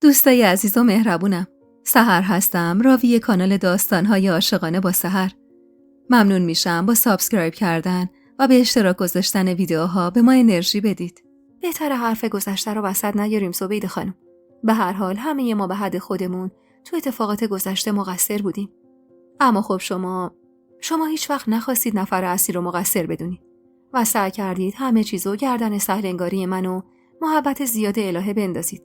دوستای عزیز و مهربونم، سحر هستم، راوی کانال داستان‌های عاشقانه با سحر. ممنون میشم با سابسکرایب کردن و به اشتراک گذاشتن ویدیوها به ما انرژی بدید. بهتر حرف گذشته رو وسط نیاریم زبیده خانم. به هر حال همه ما به حد خودمون تو اتفاقات گذشته مقصر بودیم. اما خب شما هیچ وقت نخواستید نفر اصلی رو مقصر بدونید و سعی کردید همه چیزو گردن سهل انگاری منو محبت زیاد الهه بندازید.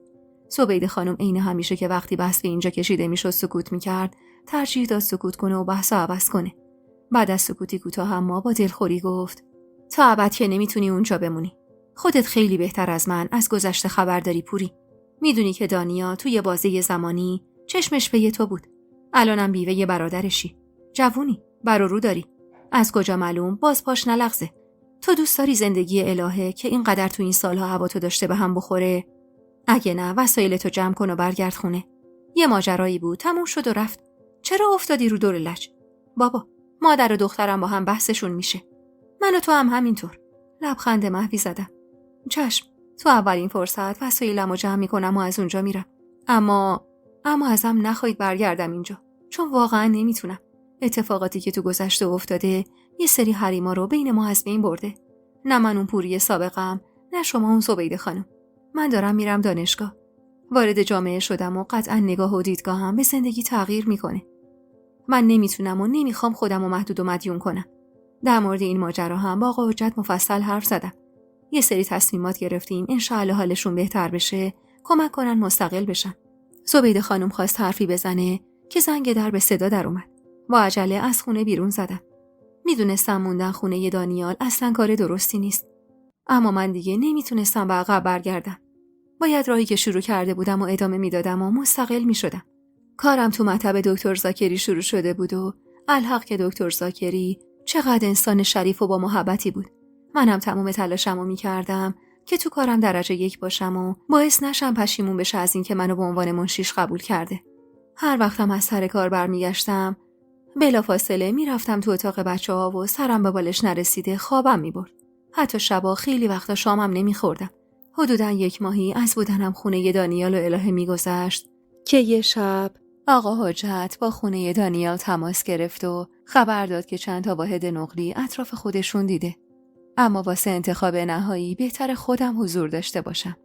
زبیده خانم عین همیشه که وقتی بحث به اینجا کشیده میشد سکوت میکرد، ترجیح داد سکوت کنه و بحثو عوض کنه. بعد از سکوتی کوتاه اما با دلخوری گفت: تا ابد که نمیتونی اونجا بمونی. خودت خیلی بهتر از من از گذشته خبر داری پوری. میدونی که دانیا توی بازه زمانی چشمش به تو بود. الانم بیوه برادرشی. جوونی، بر و رو داری. از کجا معلوم باز پاش نلغزه. تو دوست داری زندگی الهه که اینقدر تو این سالها هوا تو داشته به هم بخوره؟ اگه نه وسایلتو جمع کن و برگرد خونه. یه ماجرایی بود، تموم شد و رفت. چرا افتادی رو دور لج؟ بابا، مادر و دخترم با هم بحثشون میشه. من و تو هم همینطور. لبخند محوی زدم. چشم، تو اولین فرصت وسایلمو جمع میکنم و از اونجا میرم. اما ازم نخواهید برگردم اینجا، چون واقعا نمیتونم. اتفاقاتی که تو گذشته افتاده یه سری حریما رو بین ما از بین برده. نه من اون پوری سابقم، نه شما اون زبیده خانم. من دارم میرم دانشگاه. وارد جامعه شدم و قطعا نگاه و دیدگاهم به زندگی تغییر میکنه. من نمیتونم و نمیخوام خودم رو محدود و مدیون کنم. در مورد این ماجرا هم با آقا حجت مفصل حرف زدم. یه سری تصمیمات گرفتیم، انشاءالله حالشون بهتر بشه، کمک کنن مستقل بشن. زبیده خانم خواست حرفی بزنه که زنگ در به صدا در اومد. با عجله از خونه بیرون زدم. میدونستم موندن خونه دانیال اصلا کار درستی نیست. اما من دیگه نمیتونستم به عقب برگردم. باید راهی که شروع کرده بودم و ادامه میدادم و مستقل میشدم. کارم تو مطب دکتر زاکری شروع شده بود و الحق که دکتر زاکری چقدر انسان شریف و با محبتی بود. منم تمام تلاشمو میکردم که تو کارم درجه 1 باشم و باعث نشم پشیمون بشه از این که منو به عنوان منشیش قبول کرده. هر وقتم از سر کار برمیگشتم، بلافاصله میرفتم تو اتاق بچه‌ها و سرم به بالش نرسیده خوابم میبرد. حتی شبا خیلی وقتا شامم نمیخوردم. حدوداً 1 ماهی از بودنم خونه دانیال و الهه میگذشت که یه شب آقا حجت با خونه دانیال تماس گرفت و خبر داد که چند تا واحد نقلی اطراف خودشون دیده. اما واسه انتخاب نهایی بهتر خودم حضور داشته باشم.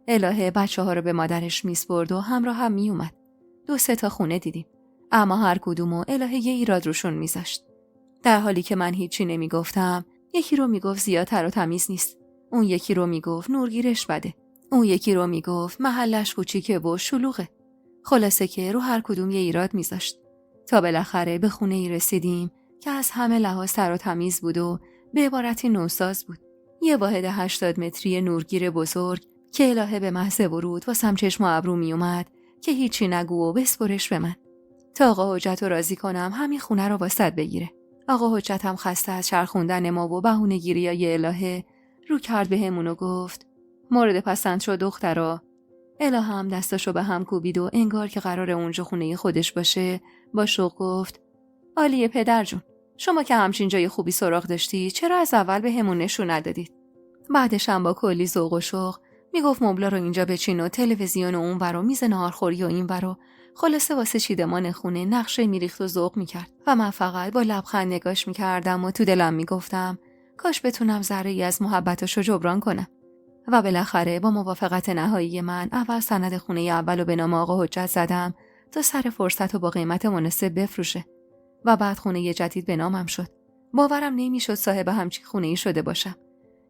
الهه بچه‌ها رو به مادرش میسپرد و همراه هم میومد. 2-3 تا خونه دیدیم. اما هر کدومو الهه یه ایراد روشون میذاشت. در حالی که من هیچی نمیگفتم، یکی رو میگفت زیاد تر و تمیز نیست. اون یکی رو میگفت نورگیرش بده. اون یکی رو میگفت محلش کوچیکه و شلوغه. خلاصه که رو هر کدوم یه ایراد میذاشت. تا بالاخره به خونه ای رسیدیم که از همه لحاظ تر و تمیز بود و به عبارتی نوساز بود. یه واحد 80 متری نورگیر بزرگ که الهه به محض ورود واسم چشم و ابرو میومد که هیچی نگو و بسپرش به من. تا آقا حجت رو راضی کنم همین خونه رو واسط بگیره. آقا حجت هم خسته از چرخوندن ما و بهونه‌گیریای الهه رو کرد به همون و گفت: مورد پسند شد دخترا. الهه هم دستاشو به هم کوبید و انگار که قرار اونجا خونه خودش باشه با شوق گفت: عالیه پدر جون. شما که همچین جای خوبی سراغ داشتی چرا از اول به همون نشون ندادید؟ بعدش هم با کلی ذوق و شوق میگفت مبلا رو اینجا بچین و تلویزیون و اون ور و میز ناهارخوری و این ور و خلاصه واسه چیدمان خونه نقشه میریخت و ذوق میکرد و من فقط با لبخند نگاش میکردم و تو دلم میگفتم کاش بتونم ذره‌ای از محبتاشو جبران کنم. و بالاخره با موافقت نهایی من اول سند خونه اولو به نام آقا حجت زدم تا سر فرصت و با قیمت مناسب بفروشه و بعد خونه جدید به نامم شد. باورم نمیشد صاحب همچین خونه‌ای شده باشم.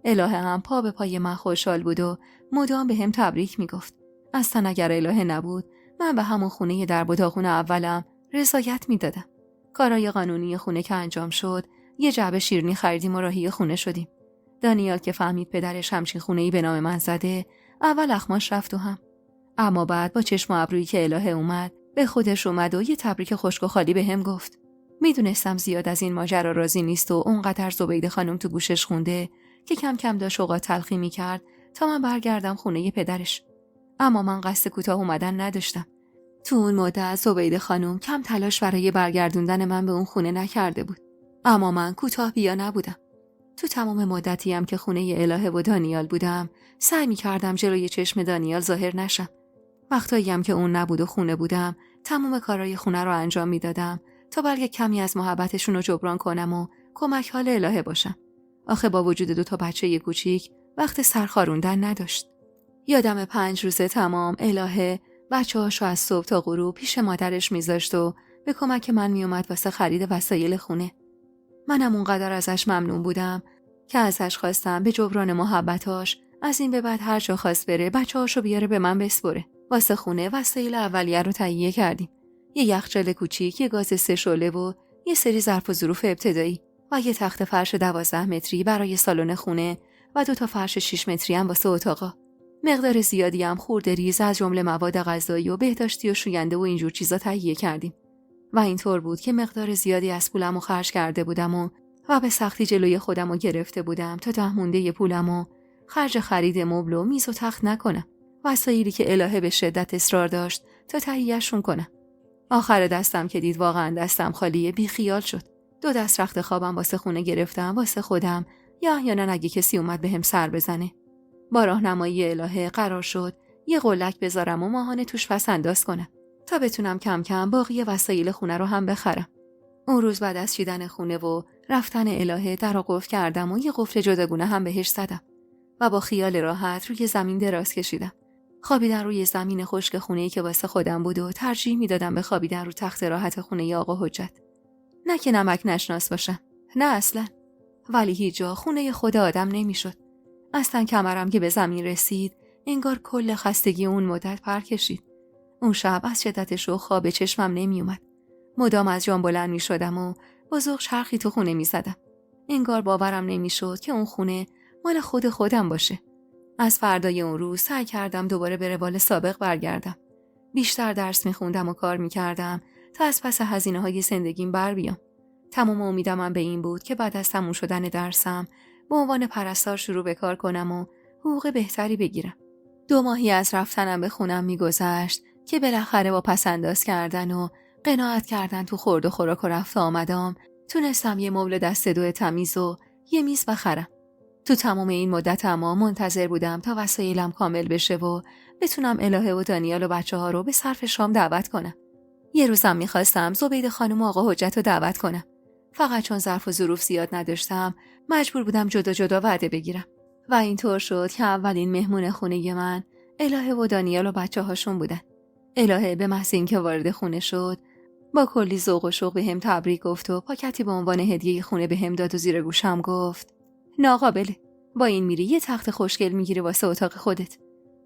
الهه هم پا به پای من خوشحال بود و مدام به هم تبریک میگفت. اصلا اگر الهه نبود من به همون خونه در و داغون اولم رضایت میدادم. کارای قانونی خونه که انجام شد، یه جعبه شیرینی خریدیم و راهی خونه شدیم. دانیال که فهمید پدرش همچین خونه‌ای به نام من زده، اول اخماش رفت و هم. اما بعد با چشم و ابرویی که الهه اومد، به خودش اومد و یه تبریک خشک و خالی به هم گفت. میدونستم زیاد از این ماجرا راضی نیست و اونقدر زبیده خانم تو گوشش خونده که کم کم داشت اوقات تلخی میکرد تا من برگردم خونه پدرش. اما من قصد کوتاه اومدن نداشتم. تو اون مدت زبیده خانم کم تلاش برای برگردوندن من به اون خونه نکرده بود. اما من کوتاه بیا نبودم. تو تمام مدتی هم که خونه الهه و دانیال بودم، سعی می‌کردم جلوی چشم دانیال ظاهر نشم. وقتایی هم که اون نبود و خونه بودم تمام کارهای خونه رو انجام میدادم تا بلکه کمی از محبتشون رو جبران کنم و کمک حال الهه باشم. آخه با وجود 2 بچه کوچیک وقت سرخاروندن نداشت. یادم 5 روز تمام الهه بچه‌هاشو از صبح تا غروب پیش مادرش میذاشت و به کمک من میومد واسه خرید وسایل خونه. منم اونقدر ازش ممنون بودم که ازش خواستم به جبران محبتاش از این به بعد هر جا خواست بره بچه‌هاشو بیاره به من بسپره. واسه خونه وسایل اولیه رو تهیه کردیم. یه یخچال کوچیک، یه گاز 3 شعله و یه سری ظرف و ظروف ابتدایی و یه تخت فرش 12 متری برای سالن خونه و 2 فرش 6 متری هم واسه اتاقا. مقدار زیادی هم خورده ریز از جمله مواد غذایی و بهداشتی و شوینده و اینجور چیزا تهیه کردیم. و اینطور بود که مقدار زیادی از پولمو خرج کرده بودم و به سختی جلوی خودمو گرفته بودم تا ته مونده پولمو خرج خرید مبل و میز و تخت نکنم. وسایلی که الهه به شدت اصرار داشت تا تهیه‌شون کنم. آخر دستم که دید واقعا دستم خالیه بی خیال شد. 2 دست رخت خوابم واسه خونه گرفتم واسه خودم یا احیانا اگه کسی اومد بهم سر بزنه. با راهنمایی الهه قرار شد یه قلک بذارم و ماهانه توش پس انداز کنم تا بتونم کم کم باقی وسایل خونه رو هم بخرم. اون روز بعد از چیدن خونه و رفتن الهه در رو قفل کردم و یه قفل جداگونه هم بهش زدم و با خیال راحت روی زمین دراز کشیدم. خوابیدن روی زمین خشک خونه‌ای که واسه خودم بود و ترجیح میدادم به خوابیدن رو تخت راحت خونه آقا حجت. نه که نمک نشناس باشم، نه اصلا، ولی هیچ جا خونه خود آدم نمیشد. اصلا کمرم که به زمین رسید انگار کل خستگی اون مدت پر کشید. اون شب از شدت شوق خواب چشمم نمی اومد. مدام از جام بلند می شدم و با ذوق چرخی تو خونه می زدم. انگار باورم نمی شد که اون خونه مال خودم باشه. از فردای اون روز سعی کردم دوباره به روال سابق برگردم. بیشتر درس می خوندم و کار می کردم تا از پس هزینه‌های زندگیم بر بیام. تمام امیدم به این بود که بعد از تموم شدن درسم به عنوان پرستار شروع به کار کنم و حقوق بهتری بگیرم. 2 ماهی از رفتنم به خونم میگذشت که بالاخره با پسنداز کردن و قناعت کردن تو خورد و خوراک و رفت آمدم تونستم یه مبل دست 2 تمیز و یه میز بخرم. تو تمام این مدت اما منتظر بودم تا وسایلم کامل بشه و بتونم الهه و دانیال و بچه‌ها رو به صرف شام دعوت کنم. یه روزم میخواستم زبیده خانم و آقا حجت رو دعوت کنم. فقط چون ظرف و ظروف زیاد نداشتم مجبور بودم جدا جدا وعده بگیرم و اینطور شد که اولین مهمون خونه من الهه و دانیال و بچه‌هاشون بودن. الهه به محض اینکه وارد خونه شد با کلی ذوق و شوق بهم تبریک گفت و پاکتی به عنوان هدیه خونه بهم داد و زیر گوشم گفت ناقابله، با این میری یه تخت خوشگل میگیری واسه اتاق خودت.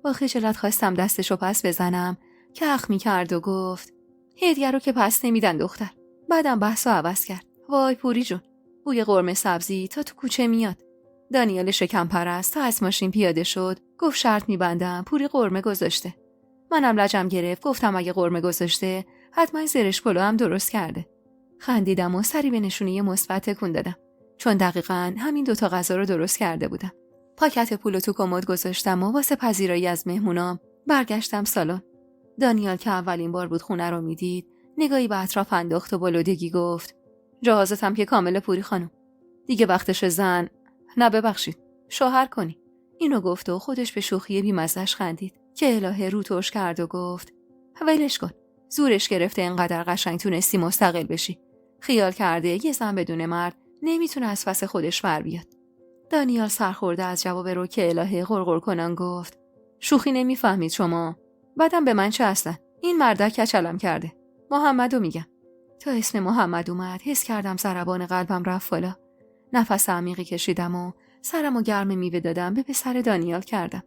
با خجالت خواستم دستشو پس بزنم که اخ میکرد و گفت هدیه رو که پس نمیدن دختر. بعدم بحثو عوض کرد. وای پوری جون، بوی قرمه سبزی تا تو کوچه میاد. دانیال شکم پرست تا از ماشین پیاده شد گفت شرط میبندم پوری قرمه گذاشته. منم لجم گرفت گفتم اگه قرمه گذاشته حتما زرش پلو هم درست کرده. خندیدم و سری به نشونه مثبت تکون دادم چون دقیقاً همین 2 غذا رو درست کرده بودم. پاکت پولو تو کمد گذاشتم و واسه پذیرایی از مهمونام برگشتم سالن. دانیال که اولین بار بود خونه رو میدید نگاهی به اطراف انداخت و بلودگی گفت جهازتم که کامل پوری خانم. دیگه وقتش زن نه ببخشید شوهر کنی. اینو گفت و خودش به شوخی بی‌مزه‌اش خندید که الهه رو ترش کرد و گفت ولش کن، زورش گرفته اینقدر قشنگ تونستی مستقل بشی. خیال کرده یه زن بدون مرد نمیتونه از پس خودش بر بیاد. دانیال سرخورده از جواب رو که الهه غرغر کنان گفت شوخی نمیفهمید شما. بعدم به من چه اصلا؟ این مرده کچلم کرده. محمدو میگم. تا اسم محمد اومد حس کردم ضربان قلبم رفت بالا. نفس عمیقی کشیدم و سرمو گرم میوه دادم به پسر دانیال کردم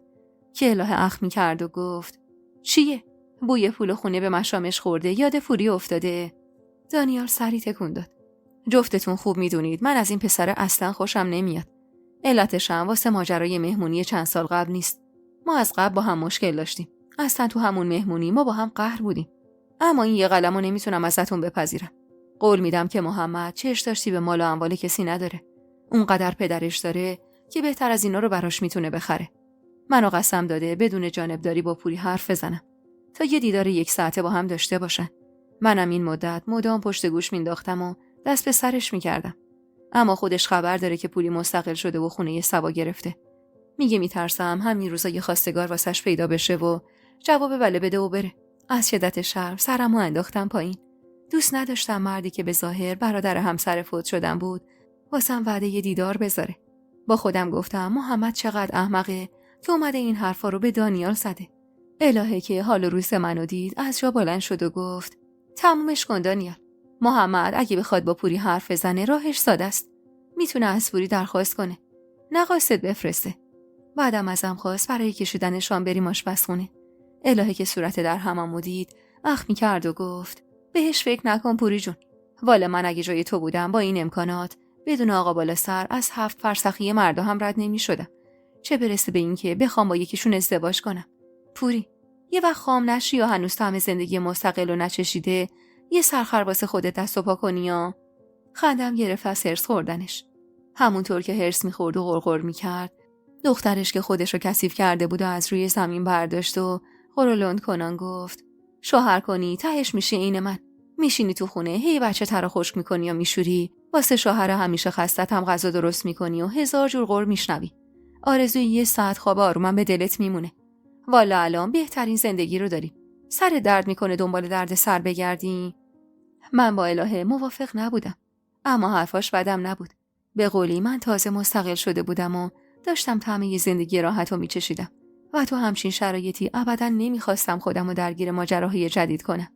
که الهه اخ میکرد و گفت چیه؟ بوی پول خونه به مشامش خورده یاد پوری افتاده. دانیال سری تکون داد. جفتتون خوب میدونید من از این پسر اصلا خوشم نمیاد. علتش هم واسه ماجرای مهمونی چند سال قبل نیست. ما از قبل با هم مشکل داشتیم. اصلا تو همون مهمونی ما با هم قهر بودیم. اما این یه قلمو نمیتونم ازتون بپذیرم. قول میدم که محمد چش داشتی به مال و اموال کسی نداره. اونقدر پدرش داره که بهتر از اینا رو براش میتونه بخره. منو قسم داده بدون جانبداری با پوری حرف بزنم تا یه دیدار 1 ساعته با هم داشته باشن. منم این مدت مدام پشت گوش مینداختم و دست به سرش میکردم. اما خودش خبر داره که پوری مستقل شده و خونه سوا گرفته. میگه میترسم همین روزا یه خواستگار واسش پیدا بشه و جواب بله بده و بره. از شدت شرم سرمو انداختم پایین. دوست نداشتم مردی که به ظاهر برادر همسر فوت شدن بود واسم وعده ی دیدار بذاره. با خودم گفتم محمد چقدر احمقه که اومده این حرفا رو به دانیال زده. الهه که حال و روز منو دید از جا بلند شد و گفت تمومش کن دانیال. محمد اگه بخواد با پوری حرف بزنه راهش ساده است. میتونه از پوری درخواست کنه. نه قاصد بفرسته. بعدم ازم خواست برای کشیدن شام بریم آشپزخونه. الهه که صورت در هممو دید اخ می‌کرد و گفت بهش فکر نکن پوری جون. والا من اگه جای تو بودم با این امکانات بدون آقا بالا سر از 7 فرسخی مردا هم رد نمی‌شدم. چه برسه به این که بخوام با یکیشون ازدواج کنم. پوری یه وقت خام نشی یا هنوز طعم زندگی مستقل و نچشیده یه سرخر واسه خودت دست و پا کنی یا. خندم گرفت از هرس خوردنش. همونطور که هرس می‌خورد و غرغر می‌کرد دخترش که خودش رو کثیف کرده بود و از روی زمین برداشت و غرولند کنان گفت شوهر کنی تهش میشه این من. میشینی تو خونه هی بچه ترا خشک میکنی یا میشوری واسه شوهر همیشه خستت هم غذا درست میکنی و 1000 جور غر میشنوی. آرزوی یه ساعت خواب آرومم به دلت میمونه. والا الان بهترین زندگی رو داری. سر درد میکنه دنبال درد سر بگردی. من با الهه موافق نبودم اما حرفاش بدم نبود. به قولی من تازه مستقل شده بودم و داشتم طعم یه زندگی راحت رو میچشیدم و تو همچین شرایطی ابدا نمیخواستم خودم رو درگیر ماجراهای جدید کنم.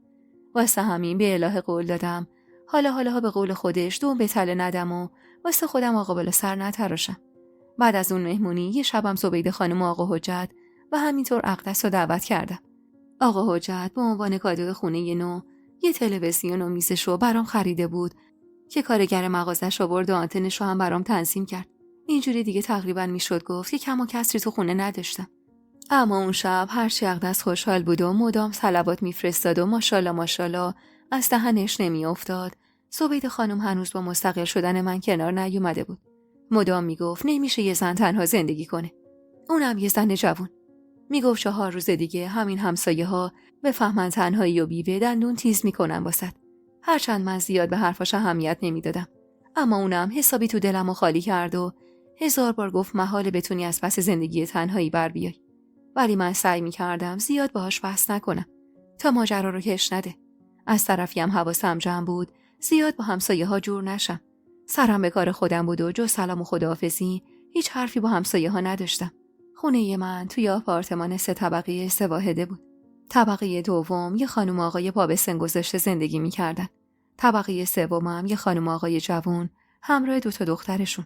واسه همین به الهه قول دادم حالا به قول خودش دوم به تله ندم و واسه خودم آقا بالا سر نتراشم. بعد از اون مهمونی یه شبم زبیده خانم و آقا حجت و همینطور اقدس رو دعوت کردم. آقا حجت به عنوان کادوی خونه نو یه تلویزیون و میزش رو برام خریده بود که کارگر مغازش آورد و آنتنش رو هم برام تنظیم کرد. اینجوری دیگه تقریبا میشد گفت که کم و کسری تو خونه نداشتم. اما اون شب هرچی اقدس خوشحال بود و مدام صلوات میفرستاد و ماشاءالله از دهنش نمیافتاد. زبیده خانم هنوز با مستقل شدن من کنار نیومده بود. مدام میگفت نمیشه یه زن تنها زندگی کنه. اونم یه زن جوون. میگفت 4 روز دیگه همین همسایه ها بفهمن تنهایی و بیوه دندون تیز میکنن واسط. هرچند من زیاد به حرفاش اهمیت نمیدادم اما اونم حسابی تو دلمو خالی کرد و 1000 بار گفت محاله بتونی از پس زندگی تنهایی بر بیای. ولی من سعی میکردم زیاد باهاش بحث نکنم تا ماجرا رو کش نده. از طرفی هم حواسم جمع بود زیاد با همسایه ها جور نشم. سرم به کار خودم بود و جز سلام و خداحافظی هیچ حرفی با همسایه ها نداشتم. خونه من توی آپارتمان 3 طبقه 3 واحده بود. طبقه دوم یه خانم آقای پا به سن گذاشته زندگی میکردن. طبقه سومم یه خانم آقای جوان همراه 2 تا دخترشون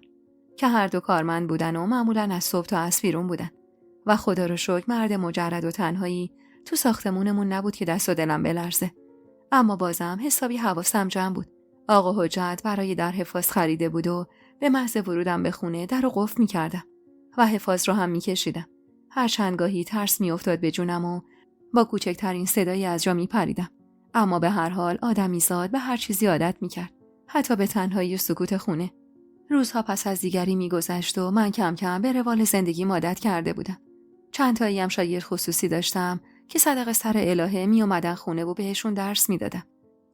که هر دو کارمند بودن و معمولاً از صبح تا عصر بیرون بودن. و خدا رو شکر مرد مجرد و تنهایی تو ساختمونمون نبود که دست و دلم بلرزه. اما بازم حسابی حواسم جمع بود. آقا حجت برای در حفاظ خریده بود و به محض ورودم به خونه در رو قفل می‌کردم و حفاظ رو هم می‌کشیدم. هر چند گاهی ترس می‌افتاد به جونم و با کوچکترین صدایی از جا می‌پریدم. اما به هر حال آدمیزاد به هر چیزی عادت می‌کرد، حتی به تنهایی و سکوت خونه. روزها پس از دیگری می‌گذشت و من کم کم به روال زندگی عادت کرده بودم. چند تایی هم شاگرد خصوصی داشتم که صدق سر الهه می اومدن خونه و بهشون درس میدادم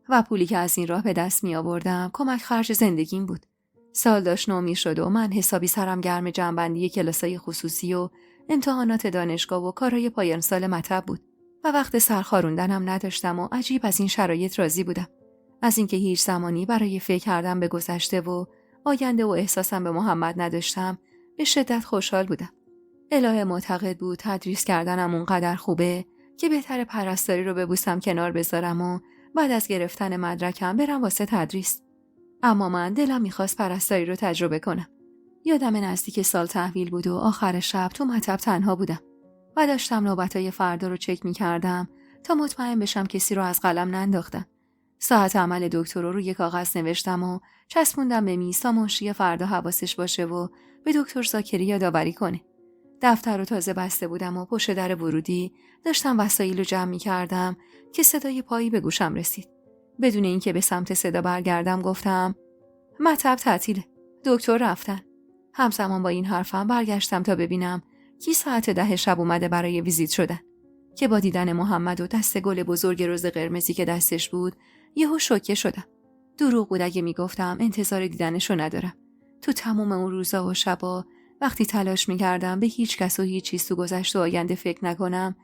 و پولی که از این راه به دست می آوردم کمک خرج زندگیم بود. سال داشت نو می شد و من حسابی سرم گرم جمع‌بندی کلاسای خصوصی و امتحانات دانشگاه و کارهای پایان سال مطب بود و وقت سرخاروندنم نداشتم و عجیب از این شرایط راضی بودم. از اینکه هیچ زمانی برای فکر کردن به گذشته و آینده و احساسم به محمد نداشتم به شدت خوشحال بودم. الهه معتقد بود تدریس کردنم اونقدر خوبه که بهتره پرستاری رو ببوسم کنار بذارم و بعد از گرفتن مدرکم برم واسه تدریس. اما من دلم میخواست پرستاری رو تجربه کنم. یادم نزدیک سال تحویل بود و آخر شب تو مطب تنها بودم و داشتم نوبتای فردا رو چک میکردم تا مطمئن بشم کسی رو از قلم ننداختم. ساعت عمل دکتر رو روی کاغذ نوشتم و چسبوندم به میز تا منشی فردا حواسش باشه و به دکتر زاکری یادآوری کنه. دفتر رو تازه بسته بودم و پشت در ورودی داشتم وسایل رو جمع می کردم که صدای پایی به گوشم رسید. بدون اینکه به سمت صدا برگردم گفتم مطب تعطیله، دکتر رفتن. همزمان با این حرفم برگشتم تا ببینم کی ساعت 10 شب اومده برای ویزیت شدن که با دیدن محمد و دست گل بزرگ روز قرمزی که دستش بود یهو شوکه شدم. دروغ بود اگه میگفتم انتظار دیدنشو ندارم. تو تمام اون روزا و شبا وقتی تلاش می‌کردم به هیچ کس و هیچ چیز تو گذشته و آینده فکر نکنم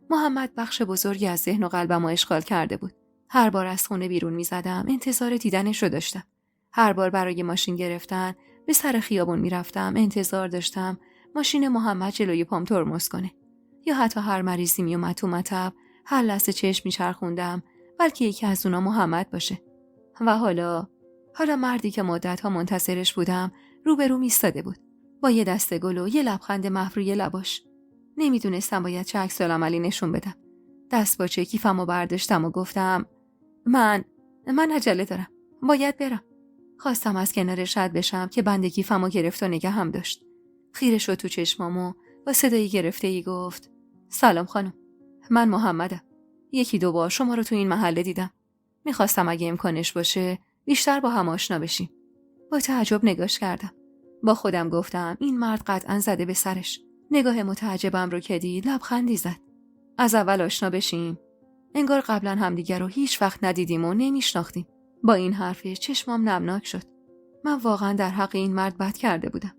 محمد بخش بزرگی از ذهن و قلبم رو اشغال کرده بود. هر بار از خونه بیرون می‌زدم انتظار دیدنش رو داشتم. هر بار برای ماشین گرفتن به سر خیابون می‌رفتم انتظار داشتم ماشین محمد جلوی پام ترمز کنه. یا حتی هر مریضی میومد تو مطب هر لحظه چشم میچرخوندم بلکه یکی از اونا محمد باشه. و حالا مردی که مدت‌ها منتظرش بودم روبروم ایستاده بود با یه دسته گل و یه لبخند محو روی لباش. نمیدونستم باید چه عکس‌العملی نشون بدم. دست با چه کیفمو برداشتم و گفتم من عجله دارم. باید برم. خواستم از کنارش رد بشم که بند کیفمو گرفت و نگهم داشت. خیره شد تو چشمامو با صدای گرفته‌ای گفت سلام خانم. من محمدم. 1-2 بار شما رو تو این محله دیدم. میخواستم اگه امکانش باشه بیشتر با هم آشنا بشیم. با تعجب نگاش کردم. با خودم گفتم این مرد قطعاً زده به سرش. نگاه متعجبم رو که دید لبخندی زد. از اول آشنا بشیم. انگار قبلا همدیگر رو هیچ وقت ندیدیم و نمیشناختیم. با این حرفش چشمام نمناک شد. من واقعاً در حق این مرد بد کرده بودم.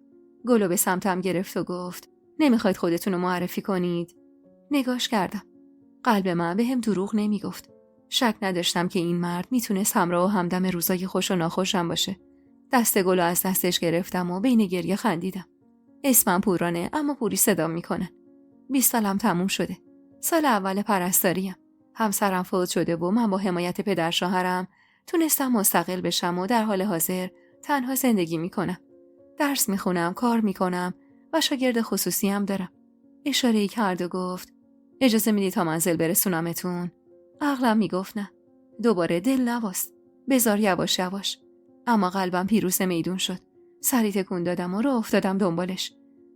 گلو به سمتم گرفت و گفت نمیخواید خودتون رو معرفی کنید؟ نگاش کردم. قلب من بهم دروغ نمیگفت. شک نداشتم که این مرد میتونست همراه و همدم روزای خوش و ناخوشم باشه. دست گلو از دستش گرفتم و بین گریه خندیدم. اسمم پورانه اما پوری صدام میکنه. 20 سالم تموم شده. سال اول پرستاریم. همسرم فوت شده و من با حمایت پدر شوهرم تونستم مستقل بشم و در حال حاضر تنها زندگی میکنم. درس میخونم، کار میکنم و شاگرد خصوصی هم دارم. اشاره‌ای کرد و گفت اجازه میدی تا منزل برسونمتون؟ عقلم میگفت نه. دوباره دل نواست. بذار یواش یواش. اما قلبم پیروز میدون شد. سری تکون دادم و راه افتادم دنبالش.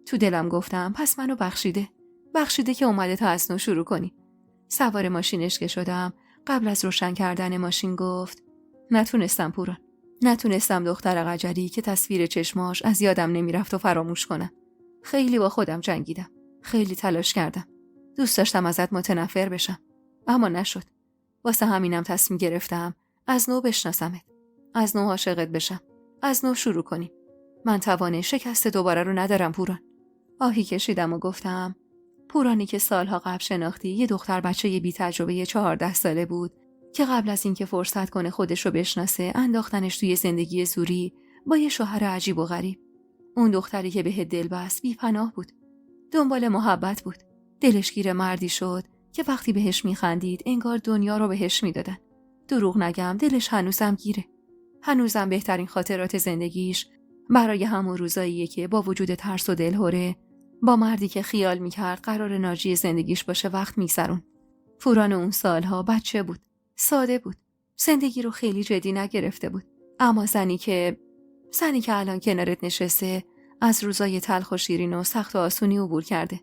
تو دلم گفتم پس منو بخشیده که اومده تا از نو شروع کنی. سوار ماشینش که شدم قبل از روشن کردن ماشین گفت نتونستم پوران. نتونستم دختر قجری که تصویر چشماش از یادم نمیرفت و فراموش کنم. خیلی با خودم جنگیدم. خیلی تلاش کردم. دوست داشتم ازت متنفر بشم. اما نشد. واسه همینم تصمیم گرفتم از نو بشناسمت. از نو عاشقت بشم. از نو شروع کنیم. من توان شکست دوباره رو ندارم پوران. آهی کشیدم و گفتم پورانی که سالها قبل شناختی یه دختر بچه بی تجربه 14 ساله بود که قبل از اینکه فرصت کنه خودش رو بشناسه انداختنش توی زندگی زوری با یه شوهر عجیب و غریب. اون دختری که بهت دل بست بی پناه بود. دنبال محبت بود. دلش گیر مردی شد که وقتی بهش میخندید انگار دنیا رو بهش میدادن. دروغ نگم دلش هنوزم گیره. هنوزم بهترین خاطرات زندگیش برای همون روزاییه که با وجود ترس و دلهره با مردی که خیال میکرد قرار ناجی زندگیش باشه وقت میگذرون. پوران اون سالها بچه بود. ساده بود. زندگی رو خیلی جدی نگرفته بود. اما زنی که الان کنارت نشسته از روزای تلخ و شیرین و سخت و آسونی عبور کرده.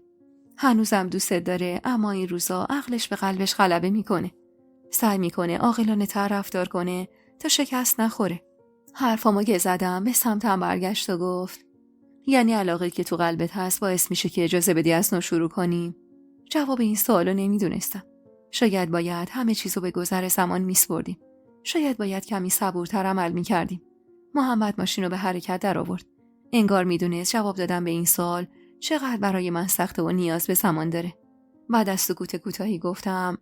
هنوزم دوستت داره اما این روزا عقلش به قلبش غلبه میکنه. سعی میکنه عاقلانه تر رفتار کنه تا شکست نخوره. حرفامو که زدم به سمتم برگشت و گفت یعنی علاقه که تو قلبت هست باعث میشه که اجازه بدی از نو شروع کنیم؟ جواب این سوالو نمیدونستم. شاید باید همه چیزو به گذر زمان میسپردیم. شاید باید کمی صبورتر عمل میکردیم. محمد ماشینو به حرکت در آورد. انگار میدونست جواب دادن به این سوال چقدر برای من سخته و نیاز به زمان داره. بعد از سکوت کوتاهی گفتم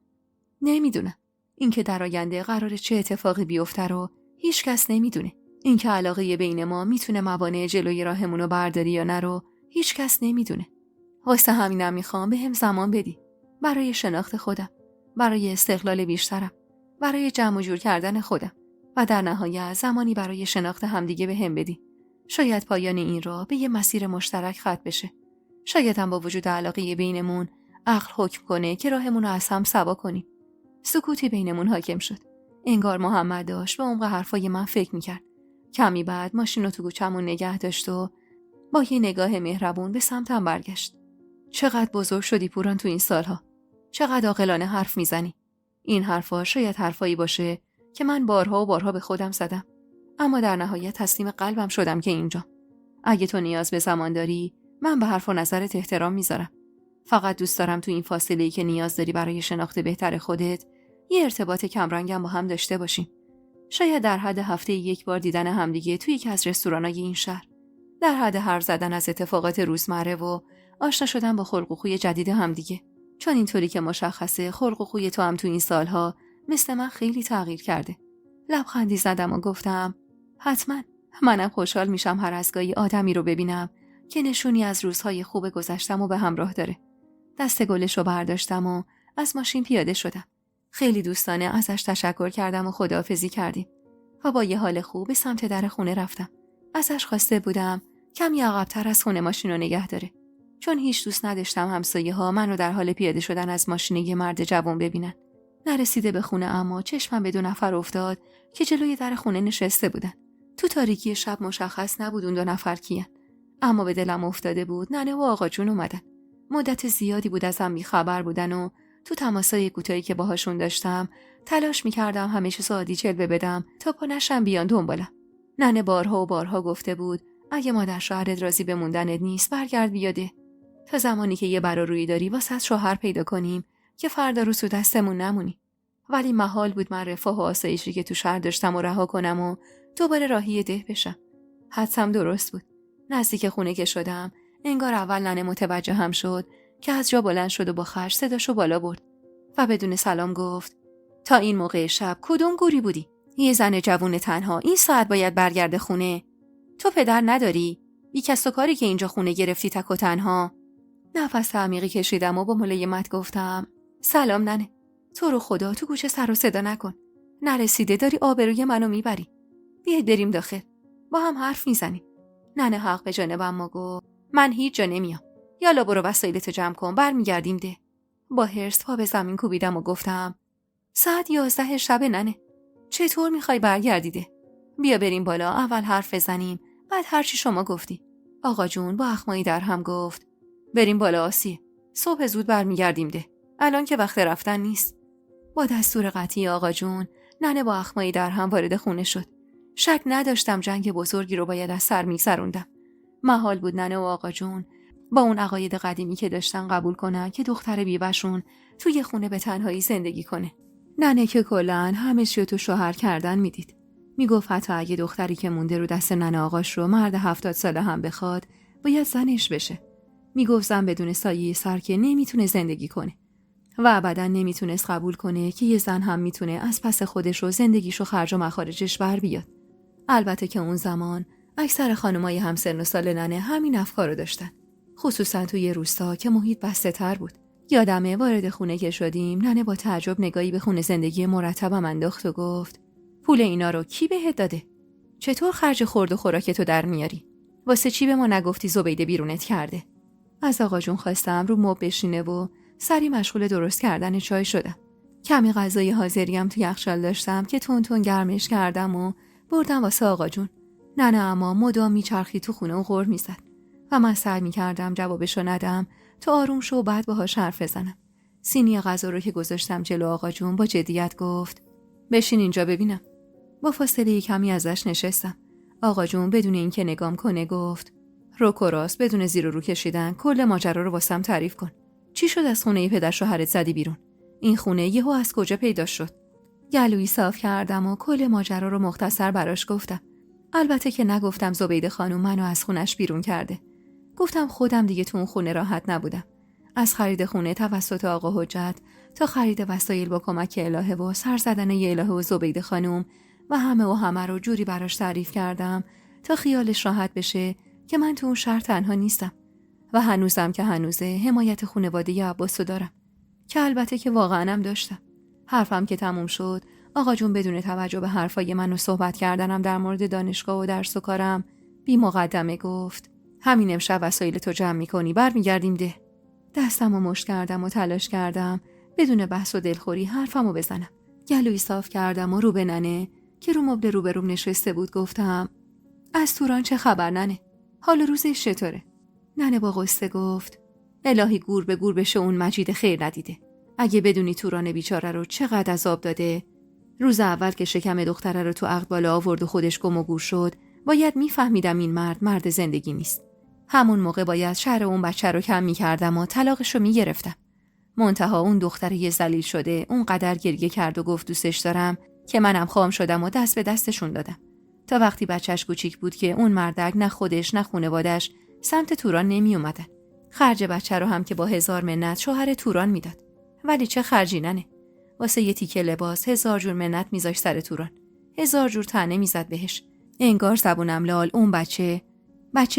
نمیدونم. اینکه در آینده قراره چه اتفاقی بیفته رو هیچ کس نمیدونه. اینکه علاقه بین ما میتونه موانع جلوی راهمونو برداری یا نه رو هیچ کس نمیدونه. واسه همینم میخوام بهم زمان بدی. برای شناخت خودم. برای استقلال بیشترم. برای جمع و جور کردن خودم. و در نهایت زمانی برای شناخت همدیگه بهم بدی. شاید پایان این راه به یه مسیر مشترک ختم بشه. شاید هم با وجود علاقه بینمون عقل حکم کنه که راهمون رو از هم سوا کنیم. سکوتی بینمون حاکم شد. انگار محمد داشت به عمق حرفای من فکر میکرد. کمی بعد ماشین رو تو کوچمون نگه داشت و با یه نگاه مهربون به سمتم برگشت. چقدر بزرگ شدی پوران تو این سالها. چقدر عاقلانه حرف میزنی. این حرفا شاید حرفایی باشه که من بارها و بارها به خودم زدم. اما در نهایت تسلیم قلبم شدم که اینجا. اگه تو نیاز به زمان داری من به حرف و نظرت احترام میذارم. فقط دوست دارم تو این فاصله‌ای که نیاز داری برای شناخت بهتر خودت یه ارتباط کمرنگم با هم داشته باشیم. شاید در حد هفته 1 بار دیدن همدیگه توی یکی از رستورانای این شهر. در حد حرف زدن از اتفاقات روزمره و آشنا شدن با خلق و خوی جدید همدیگه. چون اینطوری که مشخصه خلق و خوی تو هم تو این سالها مثل من خیلی تغییر کرده. لبخندی زدم و گفتم حتما. منم خوشحال میشم هر از گاهی آدمی رو ببینم که نشونی از روزهای خوب گذشتم و به همراه داره. دست گلش رو برداشتم و از ماشین پیاده شدم. خیلی دوستانه ازش تشکر کردم و خداحافظی کردیم و با یه حال خوب به سمت در خونه رفتم. ازش خواسته بودم کمی عقب‌تر از خونه ماشین رو نگه داره، چون هیچ دوست نداشتم همسایه‌ها منو در حال پیاده شدن از ماشین یه مرد جوان ببینن. نرسیده به خونه اما چشمم به 2 نفر افتاد که جلوی در خونه نشسته بودن. تو تاریکی شب مشخص نبود اون 2 نفر کیان، اما به دلم افتاده بود ننه و آقا جون اومدن. مدت زیادی بود ازم بی‌خبر بودن و تو تماسای کوتاهی که باهاشون داشتم تلاش می‌کردم همیشه سادی جلوه بدم تا پا نشم بیان دنبالم. ننه بارها و بارها گفته بود اگه مادر شوهرت راضی به موندنت نیست برگرد بیاده. تا زمانی که یه برارویی داری واسه شوهر پیدا کنیم که فردا رو تو دستمون نمونی. ولی محال بود من رفاه و آسایشی که تو شهر داشتم و رها کنم و دوباره راهی ده بشم. حدسم درست بود. نزدیک خونه که شدم انگار اول ننه متوجه هم شد که از جا بلند شد و با خش صداشو بالا برد و بدون سلام گفت تا این موقع شب کدوم گوری بودی؟ یه زن جوون تنها این ساعت باید برگرده خونه؟ تو پدر نداری؟ بی کس و کاری که اینجا خونه گرفتی تک و تنها؟ نفس عمیقی کشیدم و با ملایمت گفتم سلام ننه. تو رو خدا تو گوشه سر و صدا نکن. نرسیده داری آبروی منو میبری. بیاید بریم داخل. با هم حرف میزنیم. ننه حق به جانبم و گفت من هیچ جا نمیام. یالا برو وسایلتو جمع کن برمیگردیم ده. با حرص پا به زمین کوبیدم و گفتم ساعت 11 شب ننه. چطور میخوای برگردی ده؟ بیا بریم بالا اول حرف بزنیم بعد هرچی شما گفتی. آقا جون با اخمایی در هم گفت بریم بالا آسیه. صبح زود برمیگردیم ده. الان که وقت رفتن نیست. با دستور قطعی آقا جون ننه با اخمایی در هم وارد خونه شد. شک نداشتم جنگ بزرگی رو باید از سر میگذروندم. محال بود ننه و آقا جون با اون عقاید قدیمی که داشتن قبول کنن که دختر بیوه‌شون توی خونه به تنهایی زندگی کنه. ننه که کلاً همه چی تو شوهر کردن میدید. میگفت حتی اگه دختری که مونده رو دست ننه آقاش رو مرد 70 ساله هم بخواد باید زنش بشه. میگفت زن بدون سایه سر که نمیتونه زندگی کنه و ابداً نمیتونست قبول کنه که یه زن هم میتونه از پس خودش رو زندگیش و خرج و مخارجش بر بیاد. البته که اون زمان اکثر خانمای همسن و سال ننه همین افکار رو داشتن، خصوصا توی روستا که محیط بسته تر بود. یادمه وارد خونه که شدیم ننه با تعجب نگاهی به خونه زندگی مرتبم انداخت و گفت پول اینا رو کی بهت داده؟ چطور خرج خورد و خوراک تو در میاری؟ واسه چی به ما نگفتی زبیده بیرونت کرده؟ از آقا جون خواستم رو مبل بشینه و سری مشغول درست کردن چای شدم. کمی غذای حاضریم تو یخچال داشتم که تون تون گرمش کردم و بردم واسه آقا جون. ننه اما مدام میچرخی تو خونه و غر میزد و من سعی میکردم جوابشو ندم تا آروم شو و بعد باهاش حرف بزنم. سینی غذا رو که گذاشتم جلو آقا جون با جدیت گفت بشین اینجا ببینم. با فاصله کمی ازش نشستم. آقا جون بدون اینکه نگام کنه گفت روک و راست بدون زیر و رو کشیدن کل ماجرا رو واسم تعریف کن. چی شد از خونه پدر شوهرت زدی بیرون؟ این خونه یهو از کجا پیدا شد؟ گلویی صاف کردم و کل ماجرا رو مختصر براش گفتم. البته که نگفتم زبیده خانم منو از خونش بیرون کرده. گفتم خودم دیگه تو اون خونه راحت نبودم. از خرید خونه توسط آقا حجت تا خرید وسایل با کمک الهه و سر زدن الهه و زبیده خانم و همه رو جوری براش تعریف کردم تا خیالش راحت بشه که من تو اون شهر تنها نیستم و هنوزم که هنوزه حمایت خانواده عباسو دارم که البته که واقعا هم داشتم. حرفم که تموم شد آقا جون بدون توجه به حرفای من و صحبت کردنم در مورد دانشگاه و درس و کارم بی مقدمه گفت همین امشب وسایل تو جمع میکنی برمیگردیم ده. دستمو مشت کردم و تلاش کردم بدون بحث و دلخوری حرفمو بزنم. گلویی صاف کردم و رو به ننه که رو مبل روبروم نشسته بود گفتم از توران چه خبر ننه؟ حال روزش چطوره؟ ننه با غصه گفت الهی گور به گور بشه اون مجید خیر ندیده. اگه بدونی توران بیچاره رو چقدر عذاب داده. روز اول که شکم دختره رو تو عقد بالا آورد و خودش گم و گور شد باید میفهمیدم این مرد زندگی نیست. همون موقع باید شر اون بچه رو کم میکردم و طلاقش رو میگرفتم. منتها اون دختره ذلیل شده اونقدر گریه کرد و گفت دوستش دارم که منم خام شدم و دست به دستشون دادم. تا وقتی بچهش کوچیک بود که اون مردک نه خودش نه خانواده‌اش سمت توران نمی اومدن. خرج بچه رو هم که با 1000 منت شوهر توران میداد. ولی چه خرجی ننه. واسه یه تیکه لباس 1000 جور منت میذاش سر توران. 1000 جور طعنه میزد بهش. انگار زبونم لال اون بچه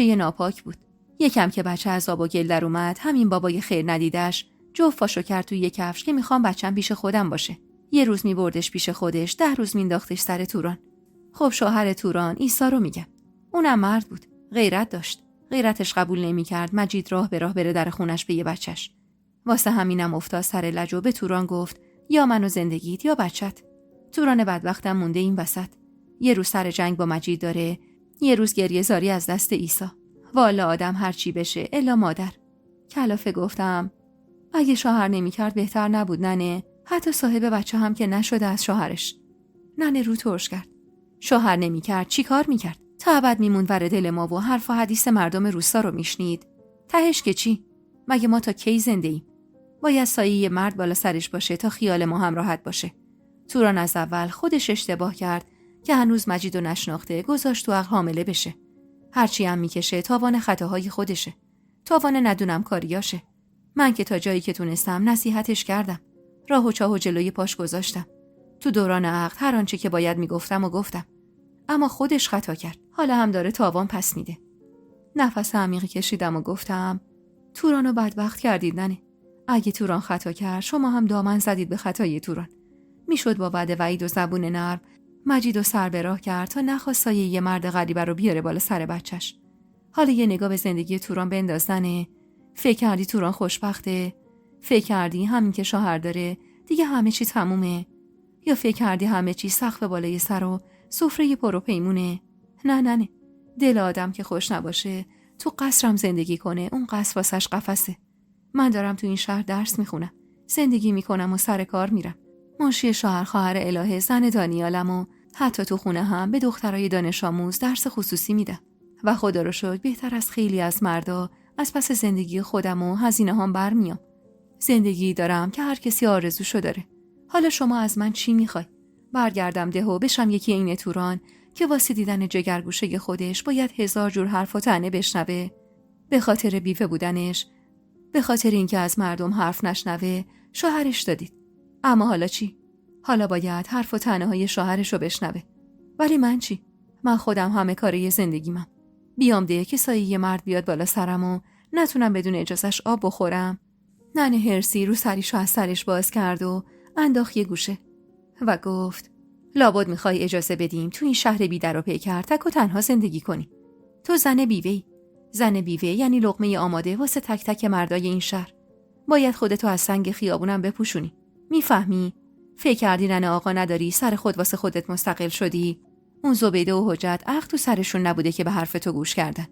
یه ناپاک بود. یکم که بچه از آب و گل در اومد، همین بابای خیر ندیدش جفت پاشو کرد توی یه کفش که میخوام بچم پیش خودم باشه. یه روز میبردش پیش خودش، 10 روز مینداختش سر توران. خب شوهر توران عیسی رو میگم. اونم مرد بود. غیرت داشت. غیرتش قبول نمیکرد مجید راه به راه بره در خونش به یه بچهش. واسه همینم افتاد سر لج و به توران گفت یا منو زندگیت یا بچت. توران بدبختم مونده این وسط. یه روز سر جنگ با مجید داره، یه روز گریه زاری از دست عیسی. والا آدم هر چی بشه الا مادر. کلافه گفتم اگه شوهر نمیکرد بهتر نبود ننه؟ حتی صاحب بچه هم که نشده از شوهرش. ننه رو ترش کرد. شوهر نمیکرد چی کار میکرد؟ تا ابد میموند ور دل ما و حرف و حدیث مردم روستا رو میشنید. تهش که چی؟ مگه ما تا کی زنده ایم؟ باید سایه یه مرد بالا سرش باشه تا خیال ما هم راحت باشه. توران از اول خودش اشتباه کرد که هنوز مجیدو نشناخته، گذاشت تو عقل حامله بشه. هرچی هم میکشه تاوان خطاهای خودشه. تاوان ندونم کاریاشه. من که تا جایی که تونستم نصیحتش کردم. راه و چاه و جلوی پاش گذاشتم. تو دوران عقد هر آنچه که باید میگفتم و گفتم. اما خودش خطا کرد. حالا هم داره تاوان پس میده. نفس عمیقی کشیدم و گفتم تورانو بدبخت کردید ننه. اگه توران خطا کرد شما هم دامن زدید به خطای توران. میشد با وعده وعید و زبون نرم مجید و سر به راه کرد تا نخواست سایه یه مرد غریبه رو بیاره بالا سر بچش. حالا یه نگاه به زندگی توران بنداز ننه. فکر کردی توران خوشبخته؟ فکر کردی همین که شوهر داره دیگه همه چی تمومه؟ یا فکر کردی همه چی سقف بالای سر و سفره پر و پیمونه؟ نه. دل آدم که خوش نباشه تو قصرم زندگی کنه اون قصر واسش قفسه. من دارم تو این شهر درس میخونم، زندگی میکنم و سر کار میرم. منشی شوهر خواهر الهه زن دانیالم و حتی تو خونه هم به دخترای دانش آموز درس خصوصی میدم و خدا رو شکر بهتر از خیلی از مردا از پس زندگی خودم و هزینه هم برمیام. زندگی دارم که هر کسی آرزوشو داره. حالا شما از من چی میخوای؟ برگردم ده و بشم یکی این توران که واسه دیدن جگرگوشه خودش باید 1000 جور حرف و طعنه بشنوه؟ به خاطر بیوه بودنش، به خاطر اینکه از مردم حرف نشنوه شوهرش دادید. اما حالا چی؟ حالا باید حرف و طعنه های شوهرش رو بشنوه. ولی من چی؟ من خودم همه کاره زندگیمم. بیام ده که سایه یه مرد بیاد بالا سرم و نتونم بدون اجازهش آب بخورم. ننه هرسی رو سریشو از سرش باز کرد و انداخت یه گوشه و گفت لابد میخوای اجازه بدیم تو این شهر بی در و پیکر تک و تنها زندگی کنی. تو زن بیوه‌ای. زن بیوه یعنی لقمه آماده واسه تک تک مردای این شهر. باید خودتو از سنگ خیابونم بپوشونی. میفهمی؟ فکر کردی ننه آقا نداری سر خود واسه خودت مستقل شدی؟ اون زبیده و حجت عقل تو سرشون نبوده که به حرف تو گوش کردن.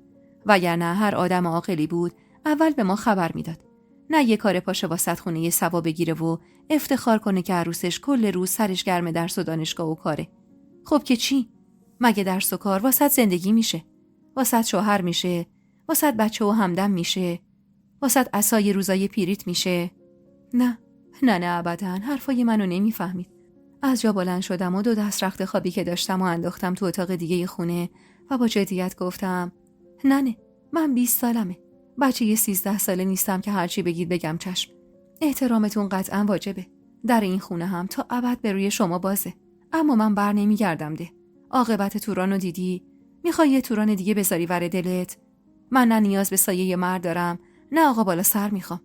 وگرنه هر آدم عاقلی بود اول به ما خبر میداد. نه یه کار پاشه واسط خونه یه ثواب بگیره و افتخار کنه که عروسش کل روز سرش گرم درس و دانشگاه و کاره. خب که چی؟ مگه درس و کار واسط زندگی میشه؟ واسط شوهر میشه؟ واسط بچه و همدم میشه؟ واسط عصای روزای پیریت میشه؟ نه ابداً. حرفای منو نمیفهمید. از جا بلند شدم و 2 دست رخت خوابی که داشتم و انداختم تو اتاق دیگه خونه و با جدیت گفتم ننه من 20 سالمه. بچه یه 13 ساله نیستم که هرچی بگید بگم چشم. احترامتون قطعاً واجبه. در این خونه هم تا ابد به روی شما بازه. اما من بر نمیگردم ده. عاقبت تورانو دیدی؟ میخوای یه توران دیگه بذاری ور دلت؟ من نه نیاز به سایه مرد دارم، نه آقا بالا سر میخوام.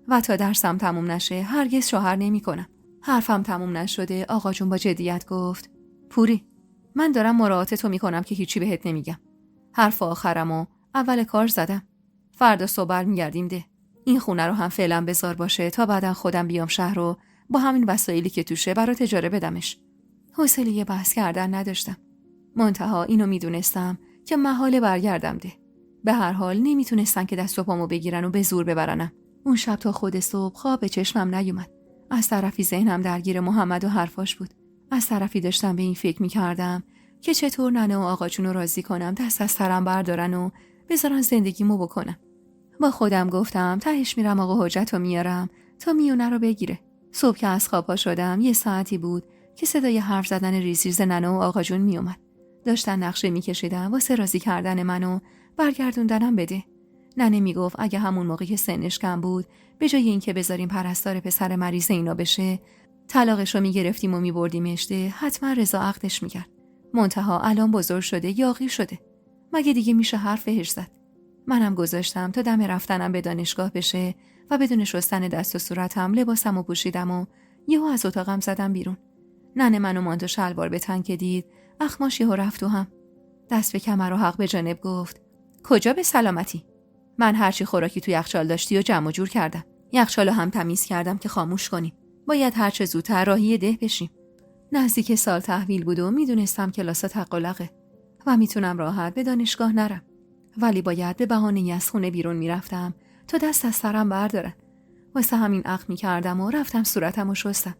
و تا درسم تموم نشه هرگز شوهر نمیکنم. حرفم تموم نشده آقا جون با جدیت گفت پوری من دارم مراعات تو میکنم که هیچی بهت نمیگم. حرف آخرمو اول کار زدم. فردا صبح میگردیم ده. این خونه رو هم فعلا بذار باشه تا بعدن خودم بیام شهر رو با همین وسایلی که توشه برات اجاره بدمش. حوصله بحث کردن نداشتم. منتها اینو میدونستم که محال برگردم ده. به هر حال نمیتونستن که دست و پامو بگیرن و به زور ببرنم. اون شب تا خود صبح خواب به چشمم نیومد. از طرفی ذهنم درگیر محمد و حرفاش بود. از طرفی داشتم به این فکر میکردم که چطور ننه و آقا جون رو راضی کنم دست از سرم بردارن و بذارن زندگیمو بکنم. با خودم گفتم تهش میرم آقا حجت رو میارم تا میونه رو بگیره. صبح که از خواب پا شدم 1 ساعتی بود که صدای حرف زدن ریز ننه و آقا جون میومد. داشتن نقشه میکشیدن واسه راضی کردن منو برگردوندنم بده. ننه میگفت اگه همون موقع که سنش کم بود به جای اینکه بذاریم پرستار پسر مریض اینا بشه، طلاقش رو میگرفتیم و میبردیمش ده، حتما رضا عقدش میکرد. منتها الان بزرگ شده، یاغی شده. مگه دیگه میشه حرف بهش زد؟ منم گذاشتم تا دم رفتنم به دانشگاه بشه و بدون شستن دست و صورتم لباسمو پوشیدم و یهو از اتاقم زدم بیرون. ننه منو مانتو شلوار به تن که دید، اخماش یهو رفت تو هم. دست به کمر و حق به جانب گفت: کجا به سلامتی؟ من هرچی خوراکی تو یخچال داشتی و جمع و جور کردم. یخچالو هم تمیز کردم که خاموش کنیم. باید هرچه زودتر راهی ده بشیم. نزدیک سال تحویل بود و میدونستم کلاسا تقلقه و میتونم راحت به دانشگاه نرم. ولی باید به بهانه‌ای از خونه بیرون میرفتم تا دست از سرم بردارن. واسه همین عقد میکردم و رفتم صورتمو شستم.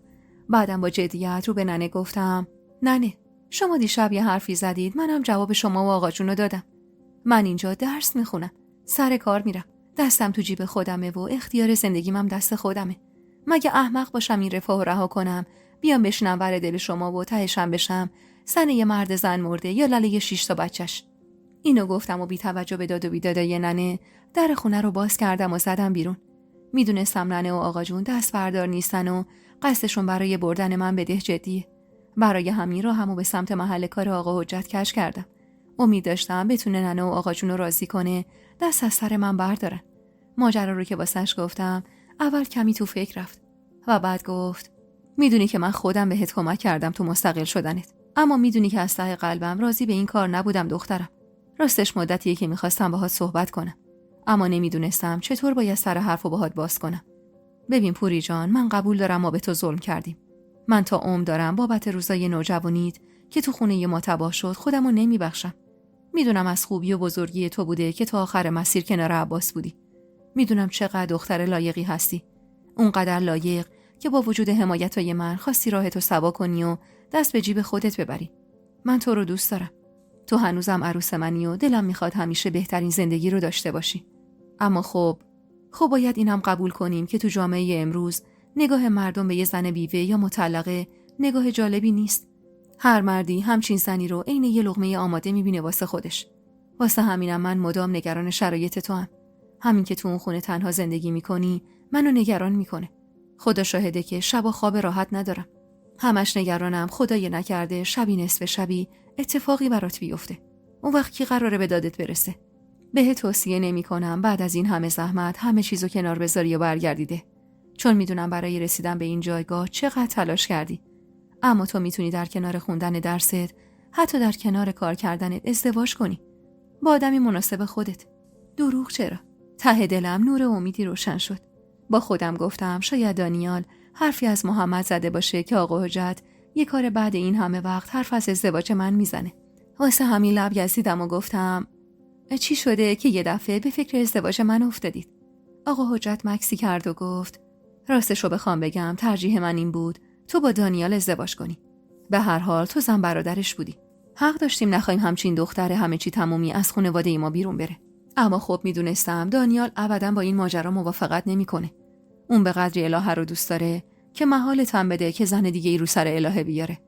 بعدم با جدیت رو به ننه گفتم: ننه، شما دیشب یه حرفی زدید، منم جواب شما و آقا جونو دادم. من اینجا درس میخونم، سر کار میرم، دستم تو جیب خودمه و اختیار زندگیمم دست خودمه. مگه احمق باشم این رفاه رها کنم، بیام بشینم ور دل شما و تهشم بشم زن یه مرد زن مرده یا لاله 6 تا بچش. اینو گفتم و بی توجه به داد و بیدادای ننه در خونه رو باز کردم و زدم بیرون. میدونستم ننه و آقا جون دست بردار نیستن و قصدشون برای بردن من به ده جدیه. برای همین راهمو به سمت محل کار آقا حجت کش کردم. امید داشتم بتونه ننه و آقا جون رو راضی کنه، دست از سر من بردارن. ماجرا رو که واسش گفتم، اول کمی تو فکر رفت و بعد گفت: میدونی که من خودم بهت کمک کردم تو مستقل شدنت، اما میدونی که از ته قلبم راضی به این کار نبودم دخترم. راستش مدتیه که میخواستم باهات صحبت کنم، اما نمیدونستم چطور باید سر حرفو باهات باز کنم. ببین پوری جان، من قبول دارم ما به تو ظلم کردیم. من تا عمر دارم بابت روزای نوجوانیت که تو خونه ما تباه شد خودمو نمیبخشم. میدونم از خوبی و بزرگی تو بوده که تا آخر مسیر کنار عباس بودی. میدونم چقدر دختر لایقی هستی، اونقدر لایق که با وجود حمایتای من خواستی راهتو سوا کنی و دست به جیب خودت ببری. من تو رو دوست دارم. تو هنوزم عروس منی و دلم میخواد همیشه بهترین زندگی رو داشته باشی. اما خب باید اینم قبول کنیم که تو جامعه امروز نگاه مردم به یه زن بیوه یا مطلقه نگاه جالبی نیست. هر مردی همچین زنی رو عین یه لقمه آماده میبینه واسه خودش. واسه همینم من مدام نگران شرایط تو هم. همین که تو اون خونه تنها زندگی میکنی منو نگران میکنه. خدا شاهده که شب و خواب راحت ندارم. همش نگرانم خدای نکرده شبی نصف شبی اتفاقی برات بیفته. اون وقت کی قراره به دادت برسه؟ بهت توصیه نمی‌کنم بعد از این همه زحمت همه چیزو کنار بذاری و برگردیده. چون میدونم برای رسیدن به این جایگاه چقدر تلاش کردی. اما تو میتونی در کنار خوندن درست، حتی در کنار کار کردنت ازدواج کنی. با آدمی مناسب خودت. دروغ چرا؟ ته دلم نور امیدی روشن شد. با خودم گفتم شاید دانیال حرفی از محمد زده باشه که آقا حجت یه کار بعد این همه وقت حرف از ازدواج من میزنه. واسه همین لب گزیدم و گفتم: چی شده که یه دفعه به فکر ازدواج من افتادید؟ آقا حجت مکسی کرد و گفت: راستشو بخوام بگم ترجیح من این بود تو با دانیال ازدواج کنی. به هر حال تو زن برادرش بودی. حق داشتیم نخوایم همچین دختر همه چی تمومی از خانواده ما بیرون بره. اما خب میدونستم دانیال ابداً با این ماجرا موافقت نمیکنه. اون به قدری الهه رو دوست داره که محالتم بده که زن دیگه ای رو سر الهه بیاره.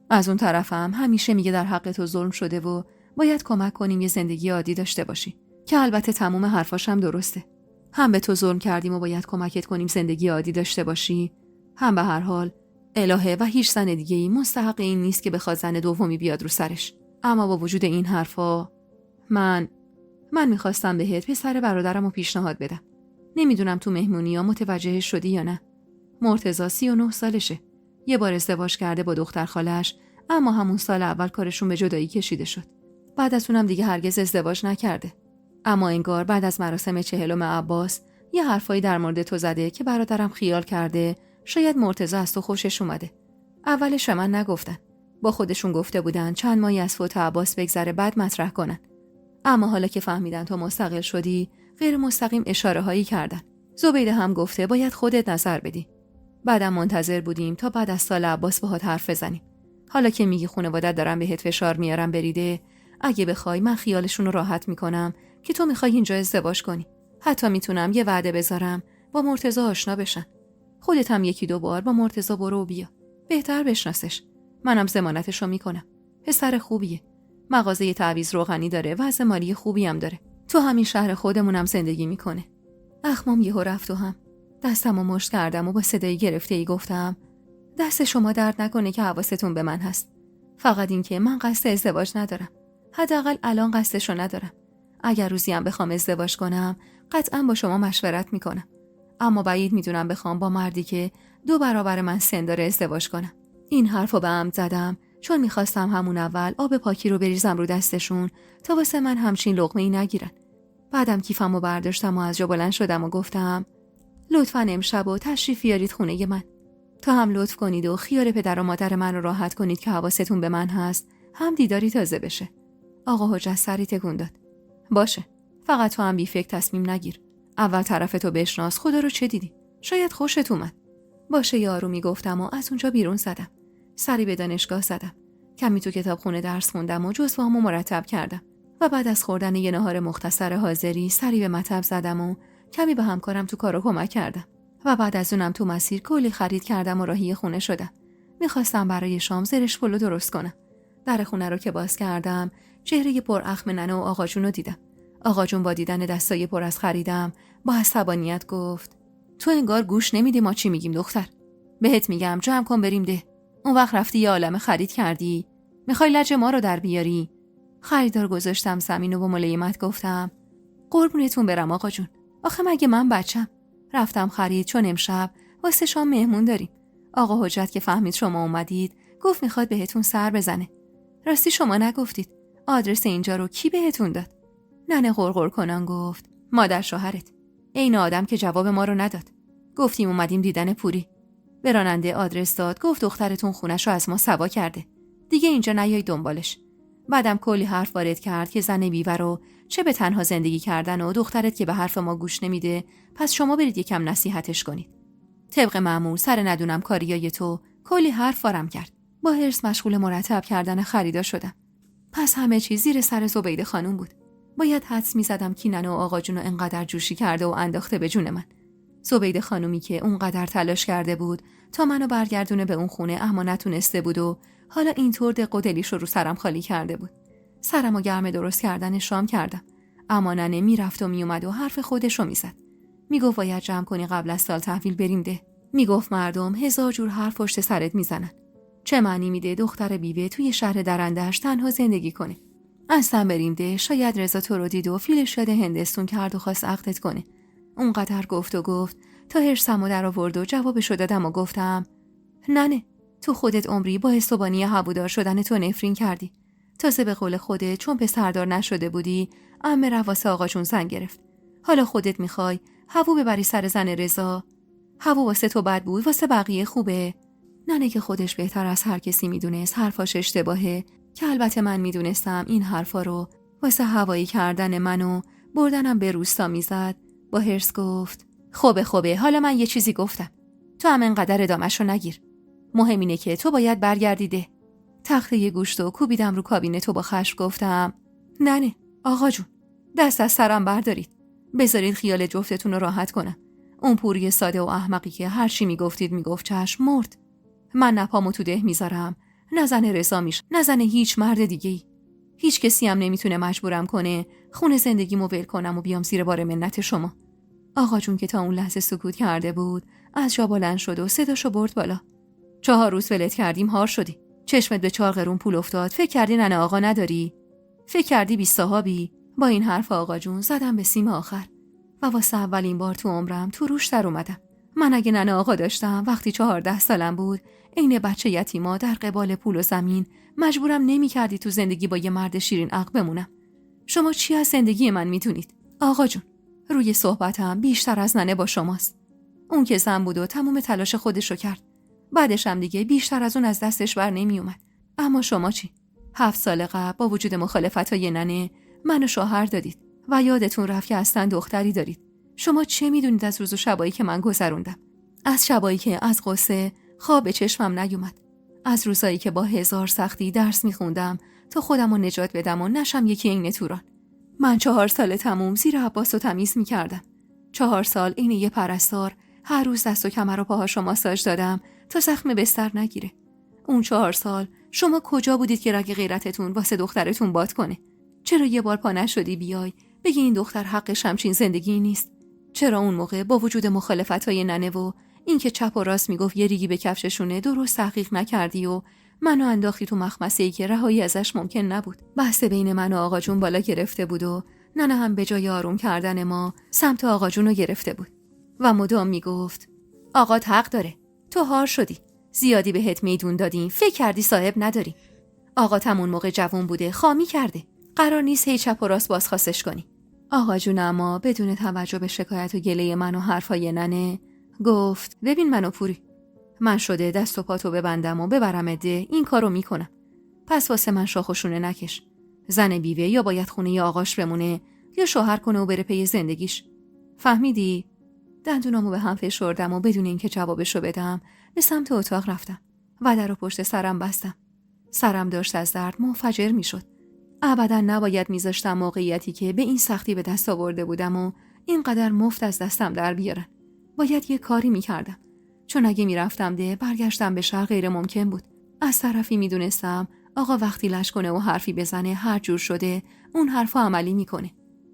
از اون طرفم همیشه میگه در حق تو ظلم شده و باید کمک کنیم یه زندگی عادی داشته باشی، که البته تموم حرفاشم درسته. هم به تو ظلم کردیم و باید کمکت کنیم زندگی عادی داشته باشی، هم به هر حال الهه و هیچ زن دیگه ای مستحق این نیست که بخواد زن دومی بیاد رو سرش. اما با وجود این حرفا من میخواستم بهت پسر برادرمو پیشنهاد بدم. نمیدونم تو مهمونی‌ها متوجه شدی یا نه. مرتضی 39 سالشه. یه بار ازدواج کرده با دختر خالش، اما همون سال اول کارشون به جدایی کشیده شد. بعد از اونم دیگه هرگز ازدواج نکرده. اما انگار بعد از مراسم 40 عباس یه حرفایی در مورد تو زده که برادرم خیال کرده شاید مرتضی از تو خوشش اومده. اولش به من نگفتن. با خودشون گفته بودن چند ماهی از فوت عباس بگذره بعد مطرح کنن. اما حالا که فهمیدن تو مستقل شدی، غیر مستقیم اشاره هایی کردن. زبیده هم گفته باید خودت نظر بدی. بعدم منتظر بودیم تا بعد از سال عباس باهات حرف بزنیم. حالا که میگی خانواده‌ات دارن بهت فشار میارن بریده، اگه بخوای من خیالشون رو راحت میکنم که تو میخوای اینجا ازدواج کنی. حتی میتونم یه وعده بذارم با مرتضی آشنا بشن. خودت هم 1-2 بار با مرتضی برو و بیا. بهتر بشناسش. منم ضمانتشو میکنم. پسر خوبیه. مغازه تعویض روغنی داره، وضع مالی خوبی هم داره. تو همین شهر خودمونم زندگی میکنه. اخمام یهو رفت و هم دستمو مشت کردم و با صدای گرفته‌ای گفتم دست شما درد نکنه که حواستون به من هست. فقط این که من قصد ازدواج ندارم. حداقل الان قصدشو ندارم. اگر روزی هم بخوام ازدواج کنم قطعا با شما مشورت میکنم. اما بعید میدونم بخوام با مردی که 2 برابر من سن داره ازدواج کنم. این حرفو به عمد زدم چون میخواستم همون اول آب پاکی رو بریزم رو دستشون تا واسه من همچین لقمه‌ای نگیرن. بعدم کیفمو برداشتم و از جا بلند شدم و گفتم لطفاً امشب و تشریف بیارید خونه من. تا هم لطف کنید و خیال پدر و مادر من رو راحت کنید که حواستون به من هست، هم دیداری تازه بشه. آقا حجت سری تکون داد. باشه، فقط تو هم بی فکر تصمیم نگیر. اول طرفتو بشناس. خدا رو چه دیدی؟ شاید خوشت اومد. باشه یارو میگفتم و از اونجا بیرون زدم. سری به دانشگاه زدم. کمی تو کتابخونه درس خوندم و جزوهامو مرتب کردم. و بعد از خوردن یه نهار مختصر حاضری سری به مطب زدم و کمی به همکارم تو کارو کمک کردم. و بعد از اونم تو مسیر کلی خرید کردم و راهی خونه شدم. میخواستم برای شام زرش پلو درست کنم. در خونه رو که باز کردم، چهره پر اخم ننه و آقا جون رو دیدم. آقا جون با دیدن دستای پر از خریدم با عصبانیت گفت تو انگار گوش نمیدی ما چی میگیم دختر. بهت میگم جمع کن بریم ده. اون وقت رفتی یه عالمه خرید کردی. میخوای لج ما رو در بیاری؟ خریدار گذاشتم زمین و با ملایمت گفتم قربونتون برم آقا جون. آخه مگه من بچم؟ رفتم خرید چون امشب واسه شام مهمون داریم. آقا حجت که فهمید شما اومدید گفت میخواد بهتون سر بزنه. راستی شما نگفتید آدرس اینجا رو کی بهتون داد؟ ننه غرغر کنان گفت مادر شوهرت. عین آدم که جواب ما رو نداد. گفتیم اومدیم دیدن پوری. به راننده آدرس داد گفت دخترتون خونش رو از ما سوا کرده. دیگه اینجا نیای دنبالش. بعدم کلی حرف وارد کرد که زن بیوه رو چه به تنها زندگی کردن و دخترت که به حرف ما گوش نمیده، پس شما برید یکم نصیحتش کنید. طبق معمول سر ندونم کاریای تو کلی حرف وارم کرد. با حرص مشغول مرتب کردن خریدا شدم. پس همه چیز زیر سر زبیده خانم بود. باید حدس می‌زدم کی ننه و آقا جونو انقدر جوشی کرده و انداخته به جون من. زبیده خانومی که اونقدر تلاش کرده بود تا منو برگردونه به اون خونه اما نتونسته بود و حالا اینطور دق و دلیش رو سرم خالی کرده بود. سرمو گرم درست کردن شام کردم. اما ننه میرفت و میومد و حرف خودش رو میزد. میگفت باید جمع کنی قبل از سال تحویل بریم ده. میگفت مردم 1000 جور حرف پشت سرت میزنن. چه معنی میده دختر بیوه توی شهر درنده‌اش تنها زندگی کنه؟ اصلا بریم ده. شاید رضا تو رو دید و فیلش یاد هندستون کرد و خواست عقدت کنه. اونقدر گفت تا حرصمو در آورد و جوابشو دادم و گفتم ننه تو خودت عمری با حسابانی هوادار شدن تو نفرین کردی. تازه به قول خودت چون پسردار نشده بودی عمه رواس آقا جون زن گرفت. حالا خودت میخوای هوو ببری سر زن رضا. هوو واسه تو بد بود واسه بقیه خوبه. ننه که خودش بهتر از هر کسی میدونست حرفاش اشتباهه که البته من میدونستم این حرفا رو واسه هوایی کردن منو بردنم به روستا میزد. با حرص گفت خوبه حالا من یه چیزی گفتم. تو هم انقدر ادامه‌شو نگیر. مهم اینه که تو باید برگردیده. تخته گوشتو کوبیدم رو کابینه تو با خشم گفتم ننه آقا جون دست از سرم بردارید. بذارید خیال جفتتون رو راحت کنم. اون پوری ساده و احمقی که هر چی میگفتید میگفت چشم مرد. من نه پامو تو ده میذارم نه زن رضا میشه نه زن هیچ مرد دیگه‌ای. هیچ کسی هم نمیتونه مجبورم کنه خونه زندگیمو ول کنم و بیام زیر بار منت شما. آقا جون که تا اون لحظه سکوت کرده بود از جا بلند شد و صداشو برد بالا. 4 روز ولت کردیم هار شدی. چشمت به 4 قرون پول افتاد. فکر کردی ننه آقا نداری؟ فکر کردی 20 صاحبی؟ با این حرف آقا جون زدم به سیم آخر و واسه اولین بار تو عمرم تو روش در اومدم. من اگه ننه آقا داشتم وقتی 14 سالم بود عین بچه یتیما در قبال پول و زمین مجبورم نمی‌کردی تو زندگی با یه مرد شیرین عقل بمونم. شما چی از زندگی من میدونید؟ آقا جون روی صحبتم بیشتر از ننه با شماست. اون که زن بود و تمام تلاش خودشو کرد. بعدش هم دیگه بیشتر از اون از دستش بر نمی اومد. اما شما چی؟ 7 سال قبل با وجود مخالفت‌های ننه منو شوهر دادید و یادتون رفت که اصلا دختری دارید. شما چه میدونید از روز و شبایی که من گذروندم؟ از شبایی که از قصه خواب به چشمم نیومد. از روزایی که با 1000 سختی درس میخوندم تا خودمو نجات بدم و نشم یکی این توران. من 4 سال تموم زیر عباس و تمیز میکردم. 4 سال این یه پرستار هر روز دست و کمر و پاهاشو ماساژ دادم تا زخم بستر نگیره. اون 4 سال شما کجا بودید که رگ غیرتتون واسه دخترتون باد کنه؟ چرا یه بار پا نشدی بیای بگی این دختر حقش همچین زندگی نیست. چرا اون موقع با وجود مخالفت‌های ننه و اینکه چپ و راست میگفت یه ریگی به کفششونه درست تحقیق نکردی و منو انداختی تو مخمسه‌ای که رهایی ازش ممکن نبود. بحث بین من و آقا جون بالا گرفته بود و ننه هم به جای آروم کردن ما سمت آقا جون رو گرفته بود و مدام میگفت آقا حق داره، تو هار شدی، زیادی بهت میدون دادیم، فکر کردی صاحب نداری. آقا تمون موقع جوون بوده، خامی کرده، قرار نیست هی چپ و راست بازخواستش کنی. آقا جون اما بدون توجه به شکایت و گله من و حرفای ننه گفت ببین منو پوری، من شده دست و پاتو ببندم و ببرم ده این کارو میکنم، پس واسه من شاخ و شونه نکش. زن بیوه یا باید خونه ی آقاش بمونه یا شوهر کنه و بره پی زندگیش. فهمیدی؟ دندونامو به هم فشردم و بدون اینکه جوابشو بدم به سمت اتاق رفتم و در رو پشت سرم بستم. سرم داشت از درد منفجر میشد. ابدا نباید میذاشتم موقعیتی که به این سختی به دست آورده بودم و اینقدر مفت از دستم در بیارن. باید یه کاری میکردم، چون اگه میرفتم ده برگشتم به شهر غیر ممکن بود. از طرفی میدونستم آقا وقتی لش کنه و حرفی بزنه هر جور شده اون حرفو عملی میکنه.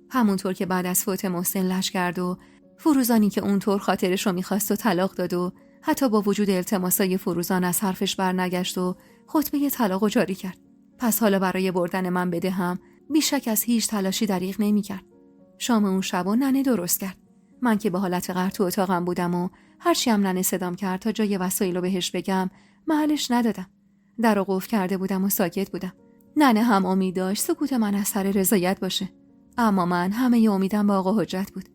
همونطور که بعد از فوت محسن لش کرد و فروزانی که اونطور خاطرشو میخواست و طلاق داد و حتی با وجود التماسای فروزان از حرفش برنگشت و خطبه طلاقو جاری کرد. پس حالا برای بردن من بده هم بیشک از هیچ تلاشی دریغ نمیکرد. شام اون شبو ننه درست کرد. من که به حالت قهر تو اتاقم بودم و هرچی هم ننه صدام کرد تا جای وسایلو بهش بگم محلش ندادم. درو قفل کرده بودم و ساکت بودم. ننه هم امید داشت سکوت من از سر رضایت باشه، اما من همه امیدم با آقا حجت بود.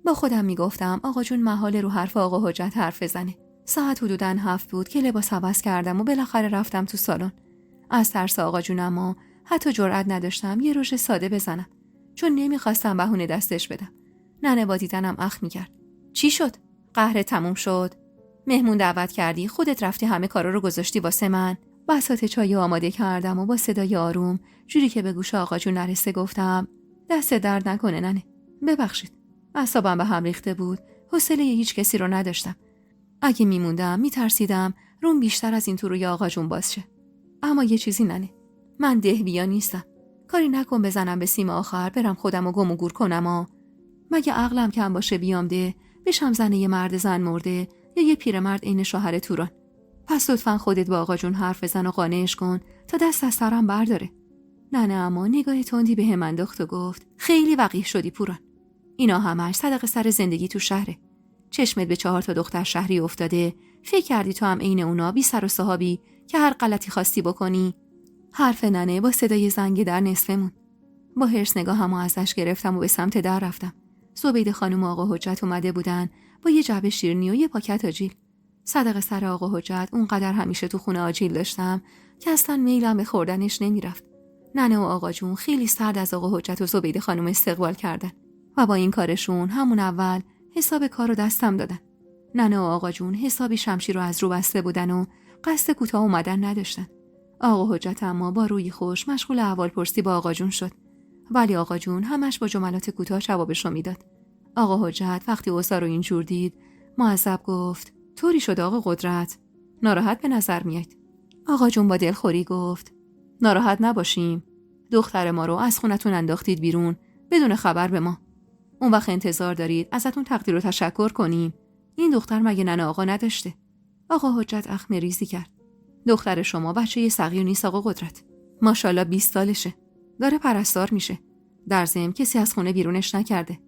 با خودم میگفتم آقا جون محال رو حرف آقا حجت حرف بزنه. ساعت حدوداً 7 بود که لباس عوض کردم و بالاخره رفتم تو سالن. از ترس آقا جون اما حتی جرئت نداشتم یه رژ ساده بزنم، چون نمیخواستم بهونه دستش بدم. ننه با دیدنم اخ میکرد. چی شد؟ قهر تموم شد؟ مهمون دعوت کردی، خودت رفتی همه کارا رو گذاشتی واسه من. بساط چای آماده کردم و با صدای آروم جوری که به گوش آقا جون نرسه گفتم دست درد نکنه ننه، ببخشید. اعصابم به هم ریخته بود، حوصله هیچ کسی رو نداشتم. اگه میموندم میترسیدم روم بیشتر از این تو روی آقا جون باز شه. اما یه چیزی ننه، من ده بیا نیستم. کاری نکن بزنم به سیم آخر برم خودم و گم و گور کنم. مگه عقلم کم باشه بیام ده بشم زن یه مرد زن مرده یا یه پیرمرد عین شوهر توران. پس لطفاً خودت با آقا جون حرف بزن و قانعش کن تا دست از سرم برداره. ننه اما نگاه تندی بهم انداخت و گفت خیلی وقیح شدی پوران. اینا همش صدقه سر زندگی تو شهره. چشمت به 4 دختر شهری افتاده، فکر کردی تو هم عین اونا بی سر و صحابی که هر غلطی خواستی بکنی؟ حرف ننه با صدای زنگ در نصفمون. با حرص نگاهمو ازش گرفتم و به سمت در رفتم. زبیده خانم و آقا حجت اومده بودن با یه جعبه شیرینی و یه پاکت آجیل. صدقه سر آقا حجت اونقدر همیشه تو خونه آجیل داشتم که اصلا میلم به خوردنش نمیرفت. ننه و آقا جون خیلی سرد از آقا حجت و زبیده خانم استقبال کردن و با این کارشون همون اول حساب کارو دستم دادن. ننه و آقا جون حسابی شمشیر رو از رو بسته بودن و قصد کوتاه اومدن نداشتن. آقا حجت اما با روی خوش مشغول احوالپرسی با آقا جون شد، ولی آقا جون همش با جملات کوتاه جوابشو میداد. آقا حجت وقتی اوضاع رو اینجور دید معذب گفت طوری شد آقا قدرت، ناراحت به نظر میاد. آقا جون با دلخوری گفت ناراحت نباشیم، دختر ما رو از خونتون انداختید بیرون بدون خبر به ما. اون وقت انتظار دارید ازتون تقدیر و تشکر کنیم؟ این دختر مگه ننه آقا نداشته؟ آقا حجت اخم ریزی کرد. دختر شما بچه صغیر نیست آقا قدرت، ماشاءالله 20 سالشه، داره پرستار میشه. در ضمن کسی از خونه بیرونش نکرده.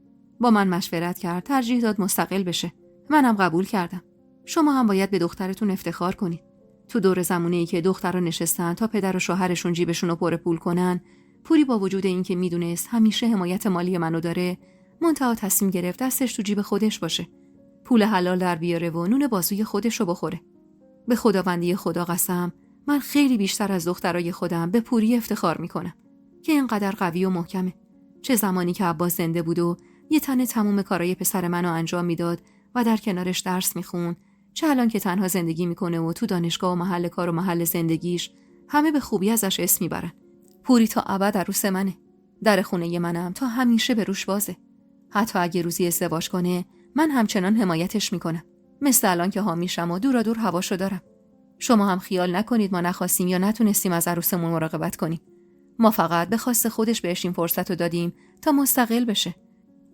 با من مشورت کرد، ترجیح داد مستقل بشه. منم قبول کردم. شما هم باید به دخترتون افتخار کنید. تو دور زمونه‌ای که دخترها نشستن تا پدر و شوهرشون جیبشون رو پر پول کنن، پوری با وجود اینکه میدونست همیشه حمایت مالی منو داره، منتها تصمیم گرفت دستش تو جیب خودش باشه. پول حلال در بیاره و نون بازوی خودش رو بخوره. به خداوندی خدا قسم، من خیلی بیشتر از دخترای خودم به پوری افتخار میکنم که اینقدر قوی و محکمه. چه زمانی که عباس زنده بود و یه تنه تموم کارای پسر منو انجام میداد و در کنارش درس میخون، چه الان که تنها زندگی میکنه و تو دانشگاه و محل کار و محل زندگیش همه به خوبی ازش اسم میبرن. پوری تا ابد عروس منه. در خونه منم تا همیشه به روش بازه. حتی اگه روزی ازدواج کنه من همچنان حمایتش میکنم، مثل الان که حامیشم و دورا دور هواشو دارم. شما هم خیال نکنید ما نخواستیم یا نتونستیم از عروسمون مراقبت کنیم. ما فقط به خواست خودش بهش این فرصت رو دادیم تا مستقل بشه.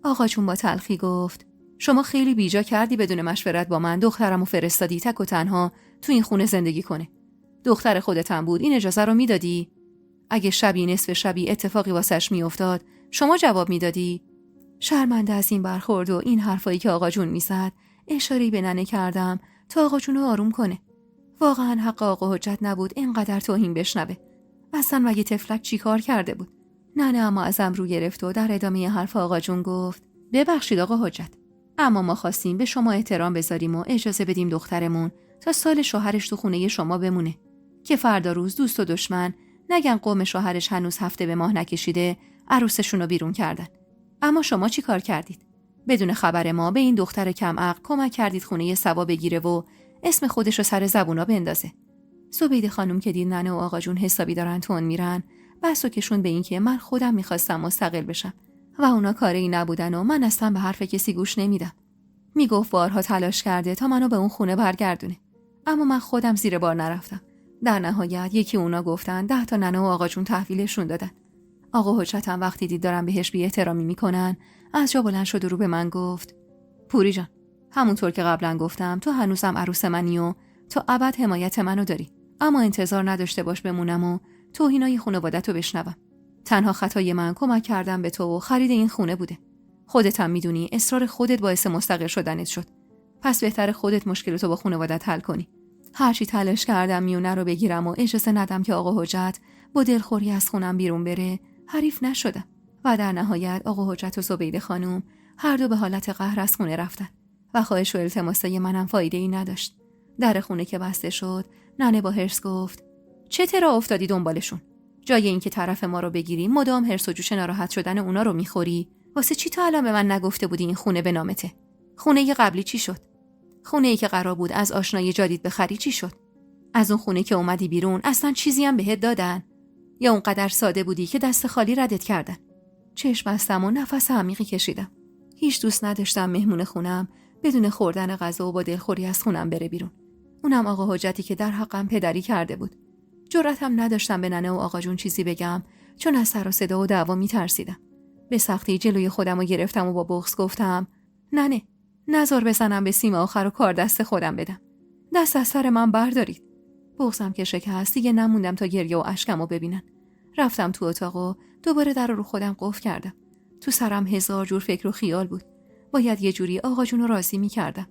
آقا جون با تلخی گفت شما خیلی بیجا کردی بدون مشورت با من دخترمو فرستادی تک و تنها تو این خونه زندگی کنه. دختر خودت هم بود، این اجازه رو میدادی؟ اگه شبی نصف شبی اتفاقی واسش میافتاد شما جواب میدادی؟ شرمنده از این برخورد و این حرفایی که آقا جون میزد اشاره‌ای به ننه کردم تا آقا جون رو آروم کنه. واقعا حق آقا حجت نبود اینقدر توهین بشنوه. اصلا مگه طفلک چی کار کرده بود؟ ننه اما ازم رو گرفت و در ادامه حرف آقا جون گفت ببخشید آقا حجت، اما ما خواستیم به شما احترام بذاریم و اجازه بدیم دخترمون تا سال شوهرش تو خونه شما بمونه که فردا روز دوست و دشمن نگن قوم شوهرش هنوز هفته به ماه نکشیده عروسشون رو بیرون کردن. اما شما چی کار کردید؟ بدون خبر ما به این دختر کم عقل کمک کردید خونه سوا بگیره و اسم خودش رو سر زبونا بندازه. زبیده خانم که دید ننه و آقا جون حسابی دارن تون میرن بس و کشون به این که من خودم میخواستم مستقل بشم و اونا کاری نبودن و من اصلا به حرف کسی گوش نمیدم. میگفت بارها تلاش کرده تا منو به اون خونه برگردونه، اما من خودم زیر بار نرفتم. در نهایت یکی اونا گفتن 10 تا ننه و آقا جون تحویلشون دادن. آقا حجتم وقتی دید دارن بهش بی احترامی میکنن از جا بلند شد و رو به من گفت پوری جان، همونطور که قبلا گفتم تو هنوزم عروس منی و تو ابد حمایت منو داری، اما انتظار نداشته باش بمونم و توهینای خانواده‌تو بشنوم. تنها خطای من کمک کردم به تو و خرید این خونه بوده. خودت هم میدونی اصرار خودت باعث مستقل شدنت شد. پس بهتر خودت مشکلتو با خانواده‌ت حل کنی. هرچی تلاش کردم میونه رو بگیرم و اجازه ندم که آقا حجت با دلخوری از خونم بیرون بره، حریف نشدم و در نهایت آقا حجت و زبیده خانم هر دو به حالت قهر از خونه رفتن و خواهش و التماسای منم فایده‌ای نداشت. در خونه که بسته شد ننه با حرص گفت چه ترا افتادی دنبالشون؟ جای اینکه طرف ما رو بگیری مدام حرص و جوش ناراحت شدن اونا رو میخوری. واسه چی تا الان به من نگفته بودی این خونه به نامته؟ خونه قبلی چی شد؟ خونه‌ای که قرار بود از آشنای جدید بخری چی شد؟ از اون خونه که اومدی بیرون اصلا چیزی هم بهت دادن؟ یا اونقدر ساده بودی که دست خالی ردت کردن؟ چشم بستم و نفس عمیقی کشیدم. هیچ دوست نداشتم مهمون خونم بدون خوردن غذا و با دلخوری از خونم بره بیرون. اونم آقا حجتی که در حقم پدری کرده بود. جرأتم نداشتم به ننه و آقا جون چیزی بگم چون از سر و صدا و دعوا میترسیدم. به سختی جلوی خودم رو گرفتم و با بغض گفتم ننه، نزار بزنم به سیم آخر و کار دست خودم بدم. دست از سر من بردارید. بغضم که شکست دیگه نموندم تا گریه و اشکم رو ببینن. رفتم تو اتاق و دوباره در رو خودم قفل کردم. تو سرم 1000 جور فکر و خیال بود. باید یه جوری آقا جون رو راضی می‌کردم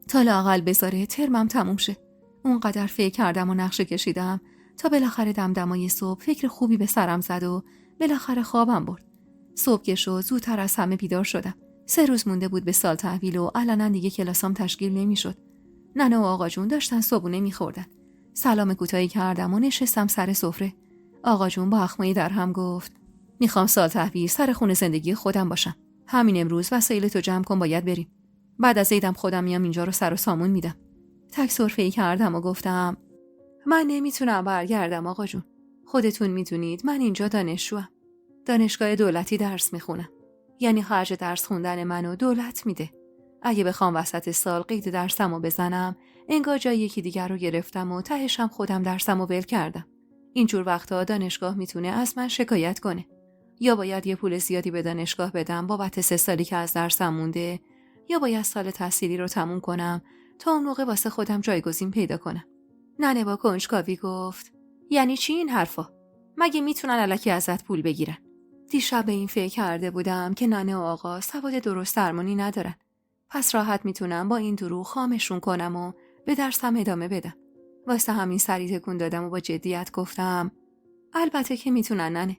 تا لااقل بذاره ترمم تموم شه. اونقدر فکر کردم و نقشه کشیدم تا بالاخره دمدمای صبح فکر خوبی به سرم زد و بالاخره خوابم برد. صبح که شد زودتر از همه بیدار شدم. 3 روز مونده بود به سال تحویل و علنا دیگه کلاسام تشکیل نمی‌شد. ننه و آقا جون داشتن صبحونه می‌خوردن. سلام کوتاهی کردم و نشستم سر سفره. آقا جون با اخمایی در هم گفت میخوام سال تحویل سر خونه زندگی خودم باشم. همین امروز وسایلتو جمع کن باید بریم. بعد از عیدم خودم میام اینجا رو سر و سامون میدم. تک سرفه‌ای کردم و گفتم من نمیتونم برگردم آقا جون. خودتون میدونید من اینجا دانشجوام. دانشگاه دولتی درس میخونم. یعنی خرج درس خوندن منو دولت میده. اگه بخوام وسط سال قید درسمو بزنم انگار جای یکی دیگر رو گرفتم و تهشم خودم درسمو ول کردم. اینجور وقتا دانشگاه میتونه از من شکایت کنه. یا باید یه پول زیادی به دانشگاه بدم بابت 3 سالی که از درسم مونده، یا باید سال تحصیلی رو تموم کنم تا اون موقع واسه خودم جایگزین پیدا کنم. ننه با کنجکاوی گفت یعنی چی این حرفا؟ مگه میتونن الکی ازت پول بگیرن؟ دیشب به این فکر کرده بودم که ننه و آقا سواد درست درمانی ندارن. پس راحت میتونم با این دروغ خامشون کنم و به درسم ادامه بدم. واسه همین سری تکون دادم و با جدیت گفتم البته که میتونن ننه.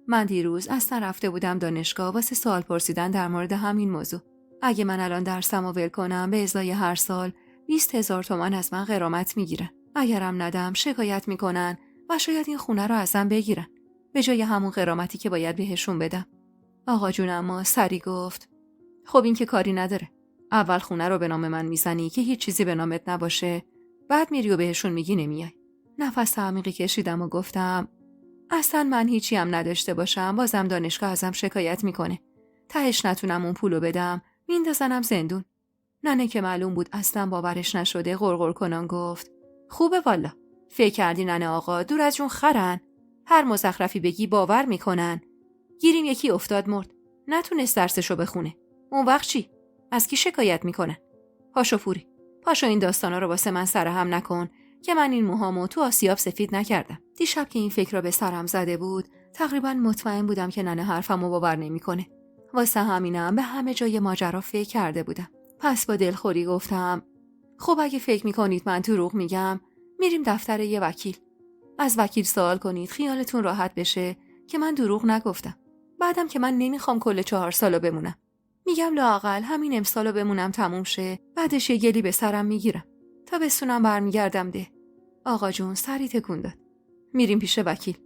من دیروز اصلا رفته بودم دانشگاه واسه سوال پرسیدن در مورد همین موضوع. اگه من الان درسمو ول کنم به ازای هر سال 20,000 تومان از من غرامت میگیرن. اگرم ندم شکایت میکنن و شاید این خونه رو ازم بگیرن به جای همون غرامتی که باید بهشون بدم. آقا جون اما سری گفت خب این که کاری نداره. اول خونه رو به نام من میزنی که هیچ چیزی به نامت نباشه، بعد میری و بهشون میگی نمیای. نفس عمیقی کشیدم و گفتم اصلا من هیچی هم نداشته باشم بازم دانشگاه ازم شکایت میکنه. تهش نتونم اون پولو بدم میندازنم زندون. ننه که معلوم بود اصلا باورش نشده غرغر کنان گفت خوبه والا. فکر کردی ننه آقا دور از جون خرن؟ هر مزخرفی بگی باور میکنن. گیریم یکی افتاد مرد. نتونست درسشو بخونه. اون وقت چی؟ از کی شکایت میکنن؟ پاشو پوری. پاشو این داستانا رو واسه من سرهم نکن که من این موهامو تو آسیاب سفید نکردم. دیشب که این فکر را به سرم زده بود، تقریبا مطمئن بودم که ننه حرفمو باور نمیکنه. واسه همینم به همه جای ماجرا فکر کرده بودم. پس با دلخوری گفتم خب اگه فکر میکنید من دروغ میگم، میریم دفتر یه وکیل. از وکیل سوال کنید خیالتون راحت بشه که من دروغ نگفتم. بعدم که من نمیخوام کل 4 سالو بمونم. میگم لااقل همین امسالو بمونم تموم شه، بعدش یه گلی به سرم میگیرم. تا بسونم برمیگردم ده. آقا جون سری تکون داد. میریم پیش وکیل.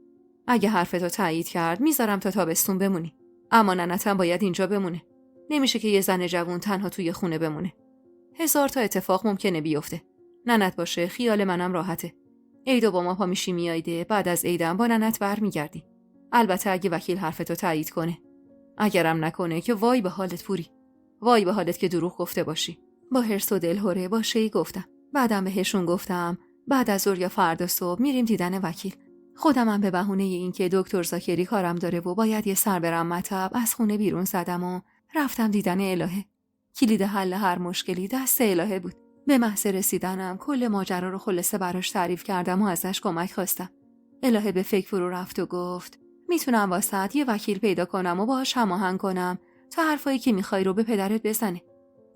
اگه حرفتو تایید کرد میذارم تا تابستون بمونی. اما ننتم باید اینجا بمونه. نمیشه که یه زن جوون تنها توی خونه بمونه. 1000 تا اتفاق ممکنه بیفته. ننت باشه خیال منم راحته. عیدو با ما پا میشی میایده، بعد از عیدم با ننت برمیگردی. البته اگه وکیل حرفتو تایید کنه. اگرم نکنه که وای به حالت پوری. وای به حالت که دروغ گفته باشی. با حرص و دلهره باشه‌ای گفتم. بعدم بهشون گفتم بعد از ظهر یا فردا صبح میریم دیدن وکیل. خودمم به بهونه این که دکتر زاکری کارم داره و باید یه سر برم مطب از خونه بیرون زدم و رفتم دیدن الهه. کلید حل هر مشکلی دست الهه بود. به محض رسیدنم کل ماجرا رو خلاصه براش تعریف کردم و ازش کمک خواستم. الهه به فکر فرو رفت و گفت میتونم واسط یه وکیل پیدا کنم و باهاش هماهنگ کنم تا حرفایی که میخوای رو به پدرت بزنه.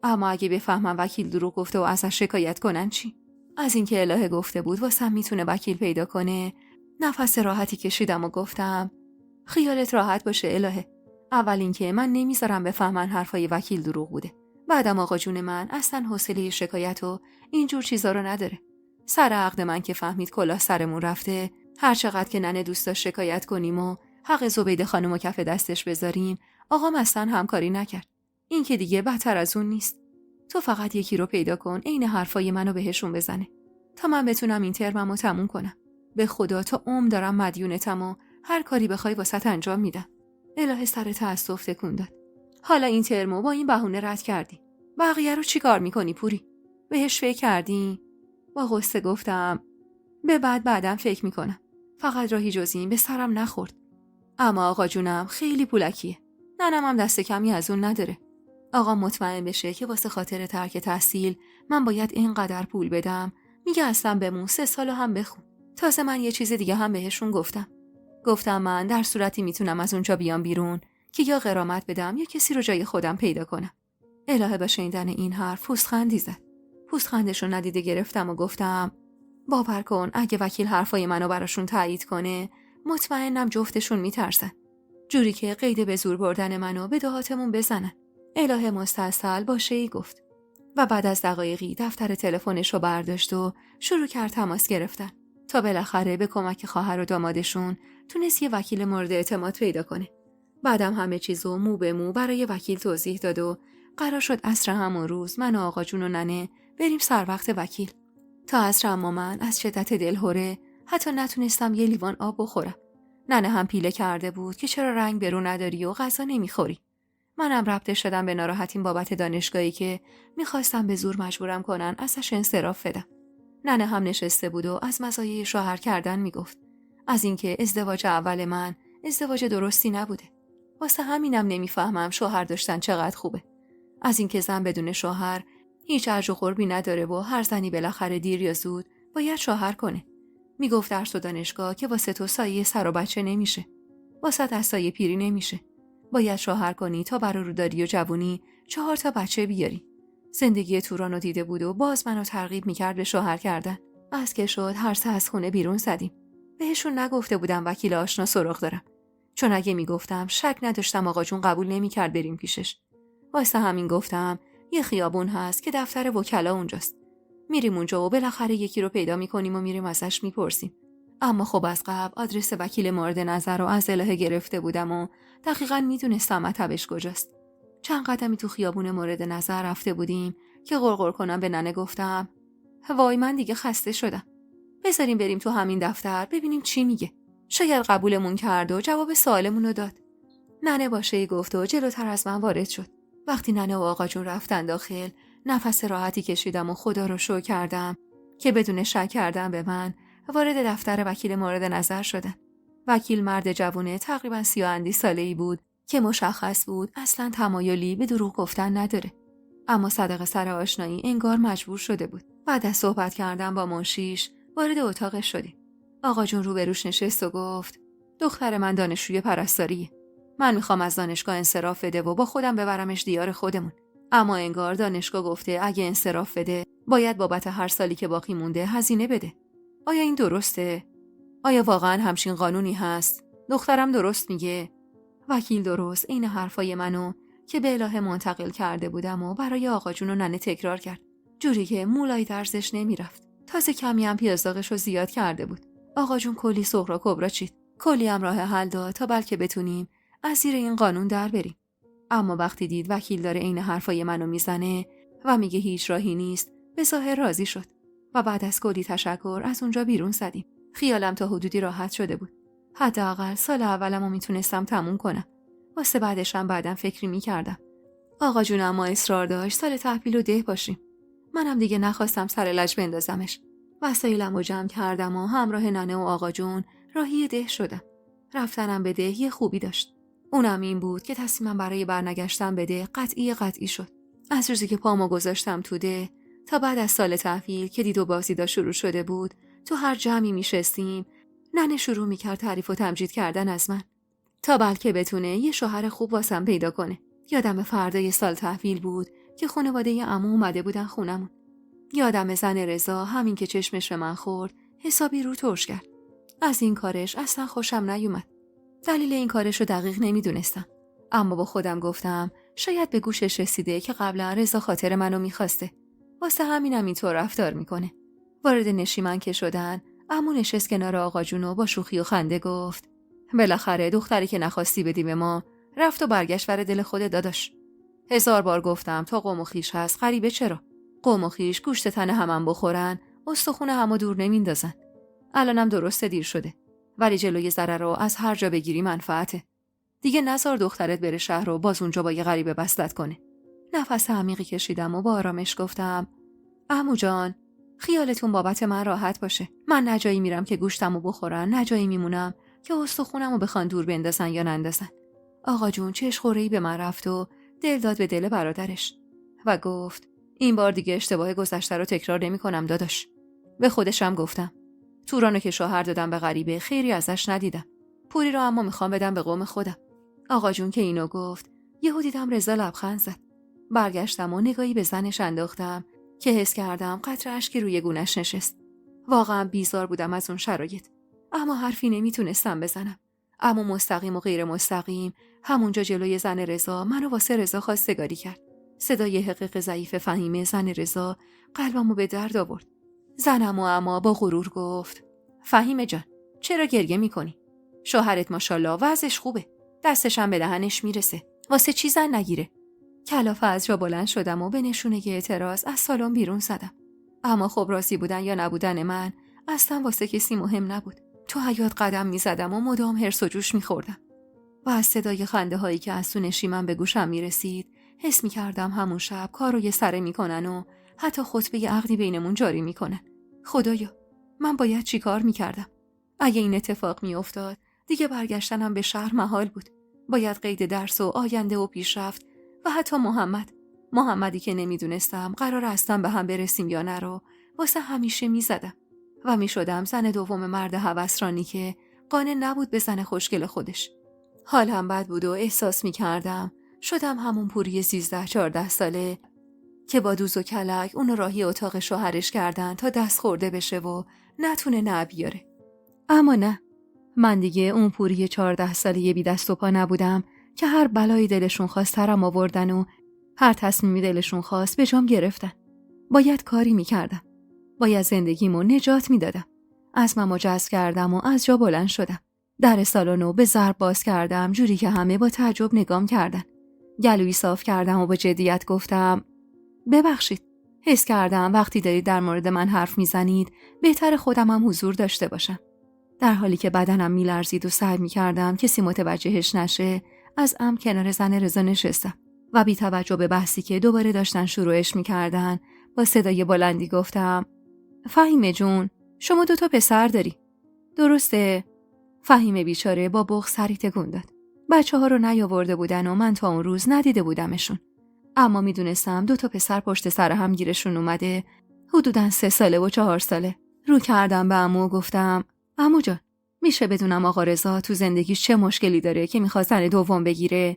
اما اگه بفهمم وکیل دروغ گفته و ازش شکایت کنن چی؟ از اینکه الهه گفته بود واسم میتونه وکیل پیدا کنه، نفس راحتی کشیدم و گفتم خیالت راحت باشه الهه. اول اینکه من نمیذارم بفهمن حرفای وکیل دروغ بوده. بعدم آقا جون من اصلا حوصله شکایت و اینجور چیزا رو نداره. سر عقد من که فهمید کلاه سرمون رفته، هر چقدر که ننه دوست داشت شکایت کنیم و حق زبیده خانمو کف دستش بذاریم، آقام اصلا همکاری نکرد. این که دیگه بدتر از اون نیست. تو فقط یکی رو پیدا کن عین حرفای منو بهشون بزنه تا من بتونم این ترممو تموم کنم. به خدا تا دارم مدیونتم و هر کاری بخوای واسط انجام میدم. الهه سر تأسف تکون داد. حالا این ترمو با این بهونه رد کردی. بقیه رو چی کار میکنی پوری؟ بهش فکر کردی؟ با غصه گفتم به بعدم فکر میکنم. فقط راهی جز این به سرم نخورد. اما آقا جونم خیلی پولکیه. ننم هم دست کمی از اون نداره. آقا مطمئن بشه که واسه خاطر ترک تحصیل من باید اینقدر پول بدم، میگه اصلا بمون 3 سال هم بخون. تازه من یه چیز دیگه هم بهشون گفتم من در صورتی میتونم از اونجا بیام بیرون که یا غرامت بدم یا کسی رو جای خودم پیدا کنم. الهه با شنیدن این حرف پوزخندی زد. پوزخندشو ندیده گرفتم و گفتم باور کن اگه وکیل حرفای منو براشون تایید کنه، مطمئنم جفتشون میترسن. جوری که قید به زور بردن منو به دهاتمون بزنن. الهه مستاصل باشه‌ای گفت و بعد از دقایقی دفتر تلفنشو برداشت و شروع کرد تماس گرفتن تا بالاخره به کمک خواهر و دامادشون تونست یه وکیل مورد اعتماد پیدا کنه. بعدم همه چیزو مو به مو برای وکیل توضیح داد و قرار شد عصر همون روز من و آقا جون و ننه بریم سر وقت وکیل. تا عصر اما من از شدت دلهره حتی نتونستم یه لیوان آب بخورم. ننه هم پیله کرده بود که چرا رنگ برو نداری و غذا نمیخوری. منم ربطه شدم به ناراحتیم بابت دانشگاهی که میخواستم به زور مجبورم کنن ازش انصراف بدم. ننه هم نشسته بود و از مزایای شوهر کردن میگفت. از اینکه ازدواج اول من ازدواج درستی نبوده. واسه همینم نمیفهمم شوهر داشتن چقدر خوبه. از اینکه زن بدون شوهر هیچ ارج و قربی نداره و هر زنی بالاخره دیر یا زود باید شوهر کنه. میگفت درس و دانشگاه که واسه تو سایه سر و بچه نمیشه. واسه از سایه پیری نمیشه. باید شوهر کنی تا برا روداری و جوونی 4 تا بچه بیاری. زندگی تورانو دیده بود و باز منو ترغیب میکرد به شوهر کردن. از که شد هر سه از خونه بیرون زدیم. بهشون نگفته بودم وکیل آشنا سراغ دارم. چون اگه میگفتم شک نداشتم آقا جون قبول نمیکرد بریم پیشش. واسه همین گفتم یه خیابون هست که دفتر وکلا اونجاست. میریم اونجا و بالاخره یکی رو پیدا میکنیم و میریم ازش میپرسیم. اما خب از قبل آدرس وکیل مورد نظر رو از الهه گرفته بودم و دقیقاً میدونستم مطبش کجاست. چند قدمی تو خیابون مورد نظر رفته بودیم که غرغر کنم به ننه گفتم وای من دیگه خسته شدم. بذاریم بریم تو همین دفتر ببینیم چی میگه. شاید قبولمون کرد و جواب سوالمون رو داد. ننه باشه‌ای گفت و جلوتر از من وارد شد. وقتی ننه و آقا جون رفتن داخل، نفس راحتی کشیدم و خدا رو شکر کردم که بدون شک کردن به من وارد دفتر وکیل مورد نظر شدن. وکیل مرد جوونه تقریباً 30 ساله‌ای بود که مشخص بود اصلاً تمایلی به دروغ گفتن نداره. اما صدق سر آشنایی انگار مجبور شده بود. بعد از صحبت کردن با منشیش وارد اتاقش شدیم. آقا جون روبروش نشست و گفت دختر من دانشجوی پرستاریه. من میخوام از دانشگاه انصراف بده و با خودم ببرمش دیار خودمون. اما انگار دانشگاه گفته اگه انصراف بده باید بابت هر سالی که باقی مونده هزینه بده. آیا این درسته؟ آیا واقعا همچین قانونی هست؟ دخترم درست میگه؟ وکیل درست این حرفای منو که به الهه منتقل کرده بودم و برای آقا جون و ننه تکرار کرد. جوری که مولای درزش نمیرفت. تازه کمی هم پیازداغش رو زیاد کرده بود. آقا جون کلی سغرا کبرا چید. کلی هم راه حل داد تا بلکه بتونیم از زیر این قانون در بریم. اما وقتی دید وکیل داره این حرفای منو میزنه و میگه هیچ راهی نیست، به ظاهر راضی شد و بعد از کلی تشکر از اونجا بیرون زدیم. خیالم تا حدودی راحت شده بود. حداقل سال اولمو میتونستم تموم کنم. واسه بعدشم بعدم فکری میکردم. آقا جون اما اصرار داشت سال تحویل و ده باشیم. منم دیگه نخواستم سر لج بندازمش. وسایلمو جمع کردم و همراه ننه و آقا جون راهی ده شدم. رفتنم به ده یه خوبی داشت. اونم این بود که تصمیمم برای برنگشتن به ده قطعی شد. از روزی که پامو گذاشتم تو ده تا بعد از سال تحویل که دید و بازدیدا شروع شده بود، تو هر جمعی میشستیم ننه شروع میکرد تعریف و تمجید کردن از من تا بلکه بتونه یه شوهر خوب واسم پیدا کنه. یادم فردای سال تحویل بود که خانواده عمو اومده بودن خونمون. یادم زن رضا همین که چشمش به من خورد حسابی رو ترش کرد. از این کارش اصلا خوشم نیومد. دلیل این کارش رو دقیق نمیدونستم، اما با خودم گفتم شاید به گوشش رسیده که قبلا رضا خاطر منو میخواسته، واسه همینم اینطور رفتار میکنه. وارد نشیمن که شدن عمو نشست کنار آقا جون و با شوخی و خنده گفت بالاخره دختری که نخواستی بدی به ما رفت و برگشت ور دل خود داداش. 1000 بار گفتم تا قوم و خویش هست غریبه چرا؟ قوم و خویش گوشت تن همم بخورن استخون همو دور نمیندازن. الانم درسته دیر شده، ولی جلوی ضرر رو از هر جا بگیری منفعته. دیگه نذار دخترت بره شهر و باز اونجا با یه غریبه بسلت کنه. نفس عمیقی کشیدم و با آرامش گفتم عمو جان خیالتون بابت من راحت باشه. من نه جایی میرم که گوشتمو بخورن، نه جایی میمونم که استخونمو بخوان دور بندازن یا نندازن. آقا جون چشخوره‌ای به من رفت و دل داد به دل برادرش و گفت این بار دیگه اشتباه گذشته رو تکرار نمی‌کنم داداش. به خودشم گفتم تورانو که شوهر دادم به غریبه خیری ازش ندیدم. پوری رو اما میخوام بدم به قوم خودم. آقا جون که اینو گفت یهو دیدم رضا لبخند زد. برگشتم و نگاهی به زنش انداختم که حس کردم قطره اشکی روی گونش نشست. واقعا بیزار بودم از اون شرایط، اما حرفی نمیتونستم بزنم. اما مستقیم و غیر مستقیم همونجا جلوی زن رضا منو واسه رضا خواستگاری کرد. صدای حقیق ضعیف فهیمه زن رضا قلبمو به درد آورد. زنم و اما با غرور گفت فهیمه جان چرا گریه میکنی؟ شوهرت ماشاءالله وضعش خوبه، دستش هم به دهنش میرسه، واسه چی زن نگیره؟ کلافه از جا بلند شدم و به نشونه اعتراض از سالن بیرون زدم. اما خب راضی بودن یا نبودن من اصلا واسه کسی مهم نبود. تو حیاط قدم میزدم و مدام هرس و جوش میخوردم و از صدای خنده هایی که از تو نشیمن به گوشم میرسید حس میکردم همون شب کارو یه سره میکنن و حتی خطبه عقدی بینمون جاری میکنن. خدایا من باید چی کار میکردم؟ اگه این اتفاق میافتاد دیگه برگشتنم به شهر محال بود. باید قید درس و آینده و پیشرفت و حتی محمدی که نمیدونستم قرار اصلا به هم برسیم یا نه رو واسه همیشه میزدم و میشدم زن دوم مرد هوسرانی که قانع نبود به زن خوشگل خودش. حالم بد بود و احساس میکردم شدم همون پوری 13-14 ساله که با دوز و کلک اون راهی اتاق شوهرش کردن تا دست خورده بشه و نتونه نه بیاره. اما نه، من دیگه اون پوری 14 ساله بی دست و پا نبودم که هر بلایی دلشون خواست سرم آوردن و هر تصمیمی دلشون خواست به جام گرفتن. باید کاری میکردم. باید زندگیمو نجات میدادم. عزممو جزم کردم و از جا بلند شدم. در سالنو به ضرب باز کردم جوری که همه با تعجب نگام کردن. گلویی صاف کردم و با جدیت گفتم ببخشید. حس کردم وقتی دارید در مورد من حرف میزنید بهتر خودم هم حضور داشته باشم. در حالی که بدنم میلرزید و سعی میکردم کسی متوجهش نشه از کنار زن رضا نشستم و بی توجه به بحثی که دوباره داشتن شروعش میکردن با صدای بلندی گفتم فهیمه جون شما 2 پسر داری درسته؟ فهیم بیچاره با بغض سری تکون داد. بچه‌ها رو نیاورده بودن و من تا اون روز ندیده بودمشون. اما میدونستم 2 پسر پشت سر هم گیرشون اومده، حدوداً 3 ساله و 4 ساله. رو کردم به عمو و گفتم عمو جان، میشه بدونم آقا رضا تو زندگیش چه مشکلی داره که میخواد زن دوم بگیره؟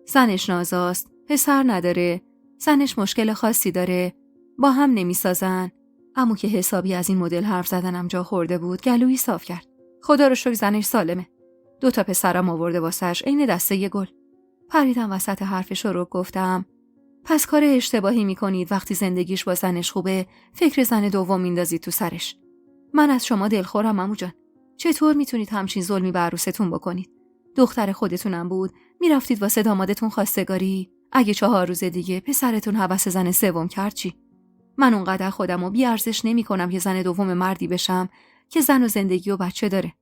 زنش نازاست، پسر نداره، زنش مشکل خاصی داره، با هم نمیسازن. عمو که حسابی از این مدل حرف زدنم جا خورده بود، گلویی صاف کرد. خدا رو شکر زنش سالمه. 2 پسرم آورده واسش عین دسته گل. پریدم وسط حرفش رو گفتم پس کار اشتباهی میکنید وقتی زندگیش با زنش خوبه فکر زن دوم میندازید تو سرش. من از شما دلخورم عمو جان. چطور میتونید همچین ظلمی به عروستون بکنید؟ دختر خودتونم بود، میرفتید واسه دامادتون خواستگاری. اگه 4 روز دیگه پسرتون هوس زن سوم کرد چی؟ من اونقدر خودمو بی‌ارزش نمی‌کنم که زن دوم مردی بشم که زن و زندگی و بچه داره.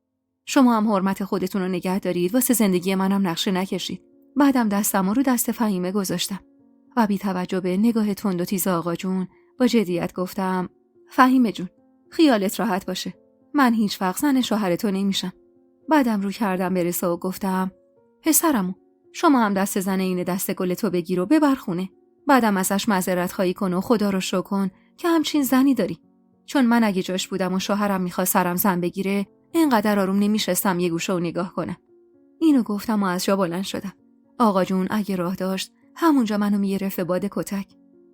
شما هم حرمت خودتون رو نگه دارید، واسه زندگی منم نقشه نکشید. بعدم دستمو رو دست فهیمه گذاشتم و بی توجه به نگاه تند و تیز آقا جون با جدیت گفتم فهیمه جون، خیالت راحت باشه، من هیچ وقت زن شوهر تو نمیشم. بعدم رو کردم به رضا و گفتم پسرمو، شما هم دست زن این دست گل تو بگیر و ببر خونه. بعدم ازش معذرت خواهی کن و خدا رو شکر کن که همچین زنی داری. چون من اگه جاش بودم و شوهرم میخواست سرم زن بگیره، اینقدر آروم نمیشستم یه گوشه و نگاه کنم. اینو گفتم و از جا بلند شدم. آقا جون اگه راه داشت همونجا منو میگرفت به باد کتک.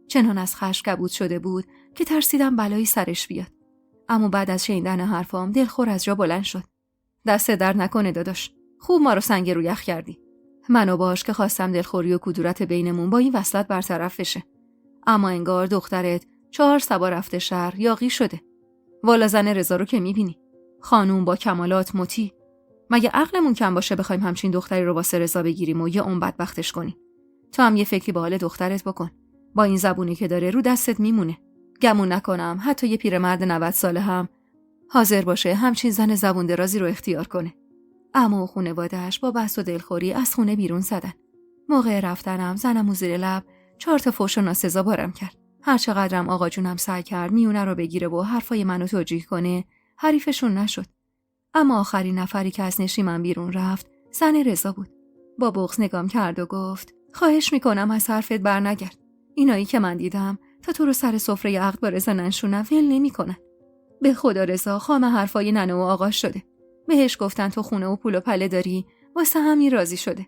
چنان از خشم کبود شده بود که ترسیدم بلایی سرش بیاد. اما بعد از شنیدن حرفام دلخور از جا بلند شد. دست درد نکنه داداش، خوب ما رو سنگ رو یخ کردی. منو باش که خواستم دلخوری و کدورت بینمون با این وصلت برطرف بشه. اما انگار دخترت 4 صبا رفته شهر یاغی شده. والا زن رضا رو که میبینی، خانوم با کمالات مطیع. مگه عقلمون کم باشه بخوایم همچین دختری رو واسه رضا بگیریم و یا اون بدبختش کنیم؟ تو هم یه فکری به حال دخترت بکن. با این زبونی که داره رو دستت میمونه. گمون نکنم حتی یه پیرمرد 90 ساله هم حاضر باشه همچین زن زبون درازی رو اختیار کنه. عمو و خانواده‌اش با بحث و دلخوری از خونه بیرون زدن. موقع رفتنم زنم زیر لب 4 فحش و ناسزا بارم کرد. هر چقدرم آقا جونم سعی کرد میونه رو بگیره و حرفای منو توجیه کنه، حریفشون نشد. اما آخرین نفری که از نشیمن بیرون رفت زن رضا بود. با بغض نگام کرد و گفت خواهش میکنم از حرفت برنگرد. اینایی که من دیدم تا تو رو سر سفره عقد با رضا ننشونن ول نمیکنن. به خدا رضا خام حرفای ننه و آقا شده. بهش گفتن تو خونه و پول و پله داری، واسه همین راضی شده.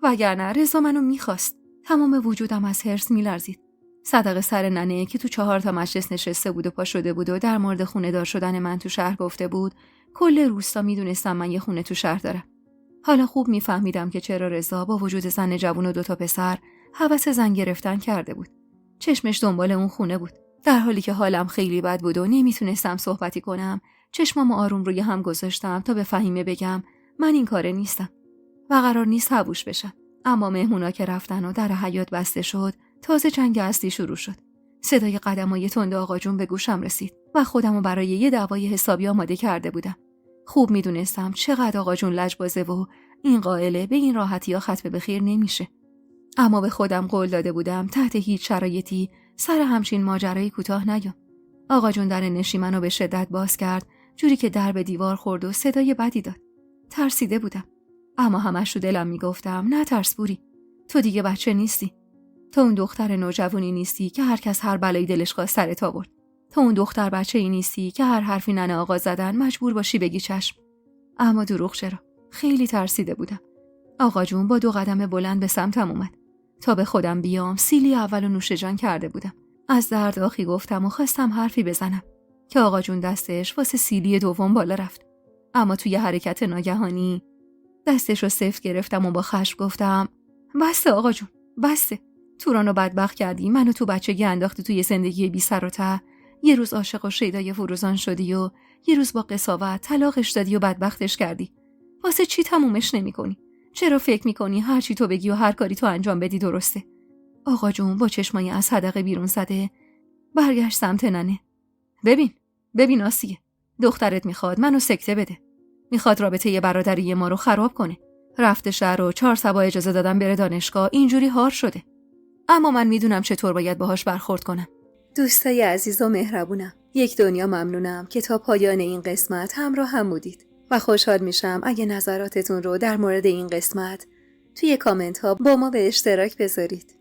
وگرنه رضا منو میخواست. تمام وجودم از حرص میلرزید. صدقه سر ننه که تو 4 مجلس نشسته بود و پا شده بود و در مورد خونه دار شدن من تو شهر گفته بود. کل روستا میدونستم من یه خونه تو شهر دارم. حالا خوب میفهمیدم که چرا رضا با وجود زن جوون و 2 پسر هوس زن گرفتن کرده بود. چشمش دنبال اون خونه بود. در حالی که حالم خیلی بد بود و نمیتونستم صحبتی کنم، چشمامو آروم روی هم گذاشتم تا به فهیمه بگم من این کاره نیستم و قرار نیست حبوش بشم. اما مهمونا که رفتن و در حیاط بسته شد، تازه جنگ اصلی شروع شد. صدای قدمای تند آقا جون به گوشم رسید و خودمو برای یه دعوای حسابی آماده کرده بودم. خوب میدونستم چقدر آقا جون لجبازه و این قائله به این راحتی ها ختم به خیر نمیشه. اما به خودم قول داده بودم تحت هیچ شرایطی سر همچین ماجرایی کوتاه نیام. آقا جون در نشیمنو به شدت باز کرد، جوری که در به دیوار خورد و صدای بدی داد. ترسیده بودم، اما همش تو دلم میگفتم نه ترس بوری، تو دیگه بچه نیستی. تو اون دختر نوجوانی نیستی که هر کس هر بلایی دلش خواست سرت آورد. تو اون دختر بچه‌ای نیستی که هر حرفی ننه آقا زدن مجبور باشی بگی چشم. اما دروغ چرا؟ خیلی ترسیده بودم. آقا جون با 2 قدم بلند به سمتم اومد. تا به خودم بیام سیلی اولو نوش جان کرده بودم. از درد آخی گفتم و خواستم حرفی بزنم که آقا جون دستش واسه سیلی دوم بالا رفت. اما توی حرکت ناگهانی دستش رو سفت گرفتم و با خشم گفتم بسته آقا جون، بسته. تورانو بدبخت کردی، منو تو بچگی انداختی توی زندگی بی سر و ته. یه روز عاشق و شیدای فروزان شدی و یه روز با قساوت طلاقش دادی و بدبختش کردی. واسه چی تمومش نمی‌کنی؟ چرا فکر می‌کنی هر چی تو بگی و هر کاری تو انجام بدی درسته؟ آقا جون با چشمای از حدقه بیرون زده برگشت سمت ننه. ببین آسیه، دخترت میخواد منو سکته بده. میخواد رابطه برادری ما رو خراب کنه. رفته شهر و 4 صبا اجازه دادن بره دانشگاه، اینجوری هار شده. اما من میدونم چطور باید باهاش برخورد کنم. دوستای عزیز و مهربونم، یک دنیا ممنونم که تا پایان این قسمت همراه هم بودید. و خوشحال میشم اگه نظراتتون رو در مورد این قسمت توی کامنت ها با ما به اشتراک بذارید.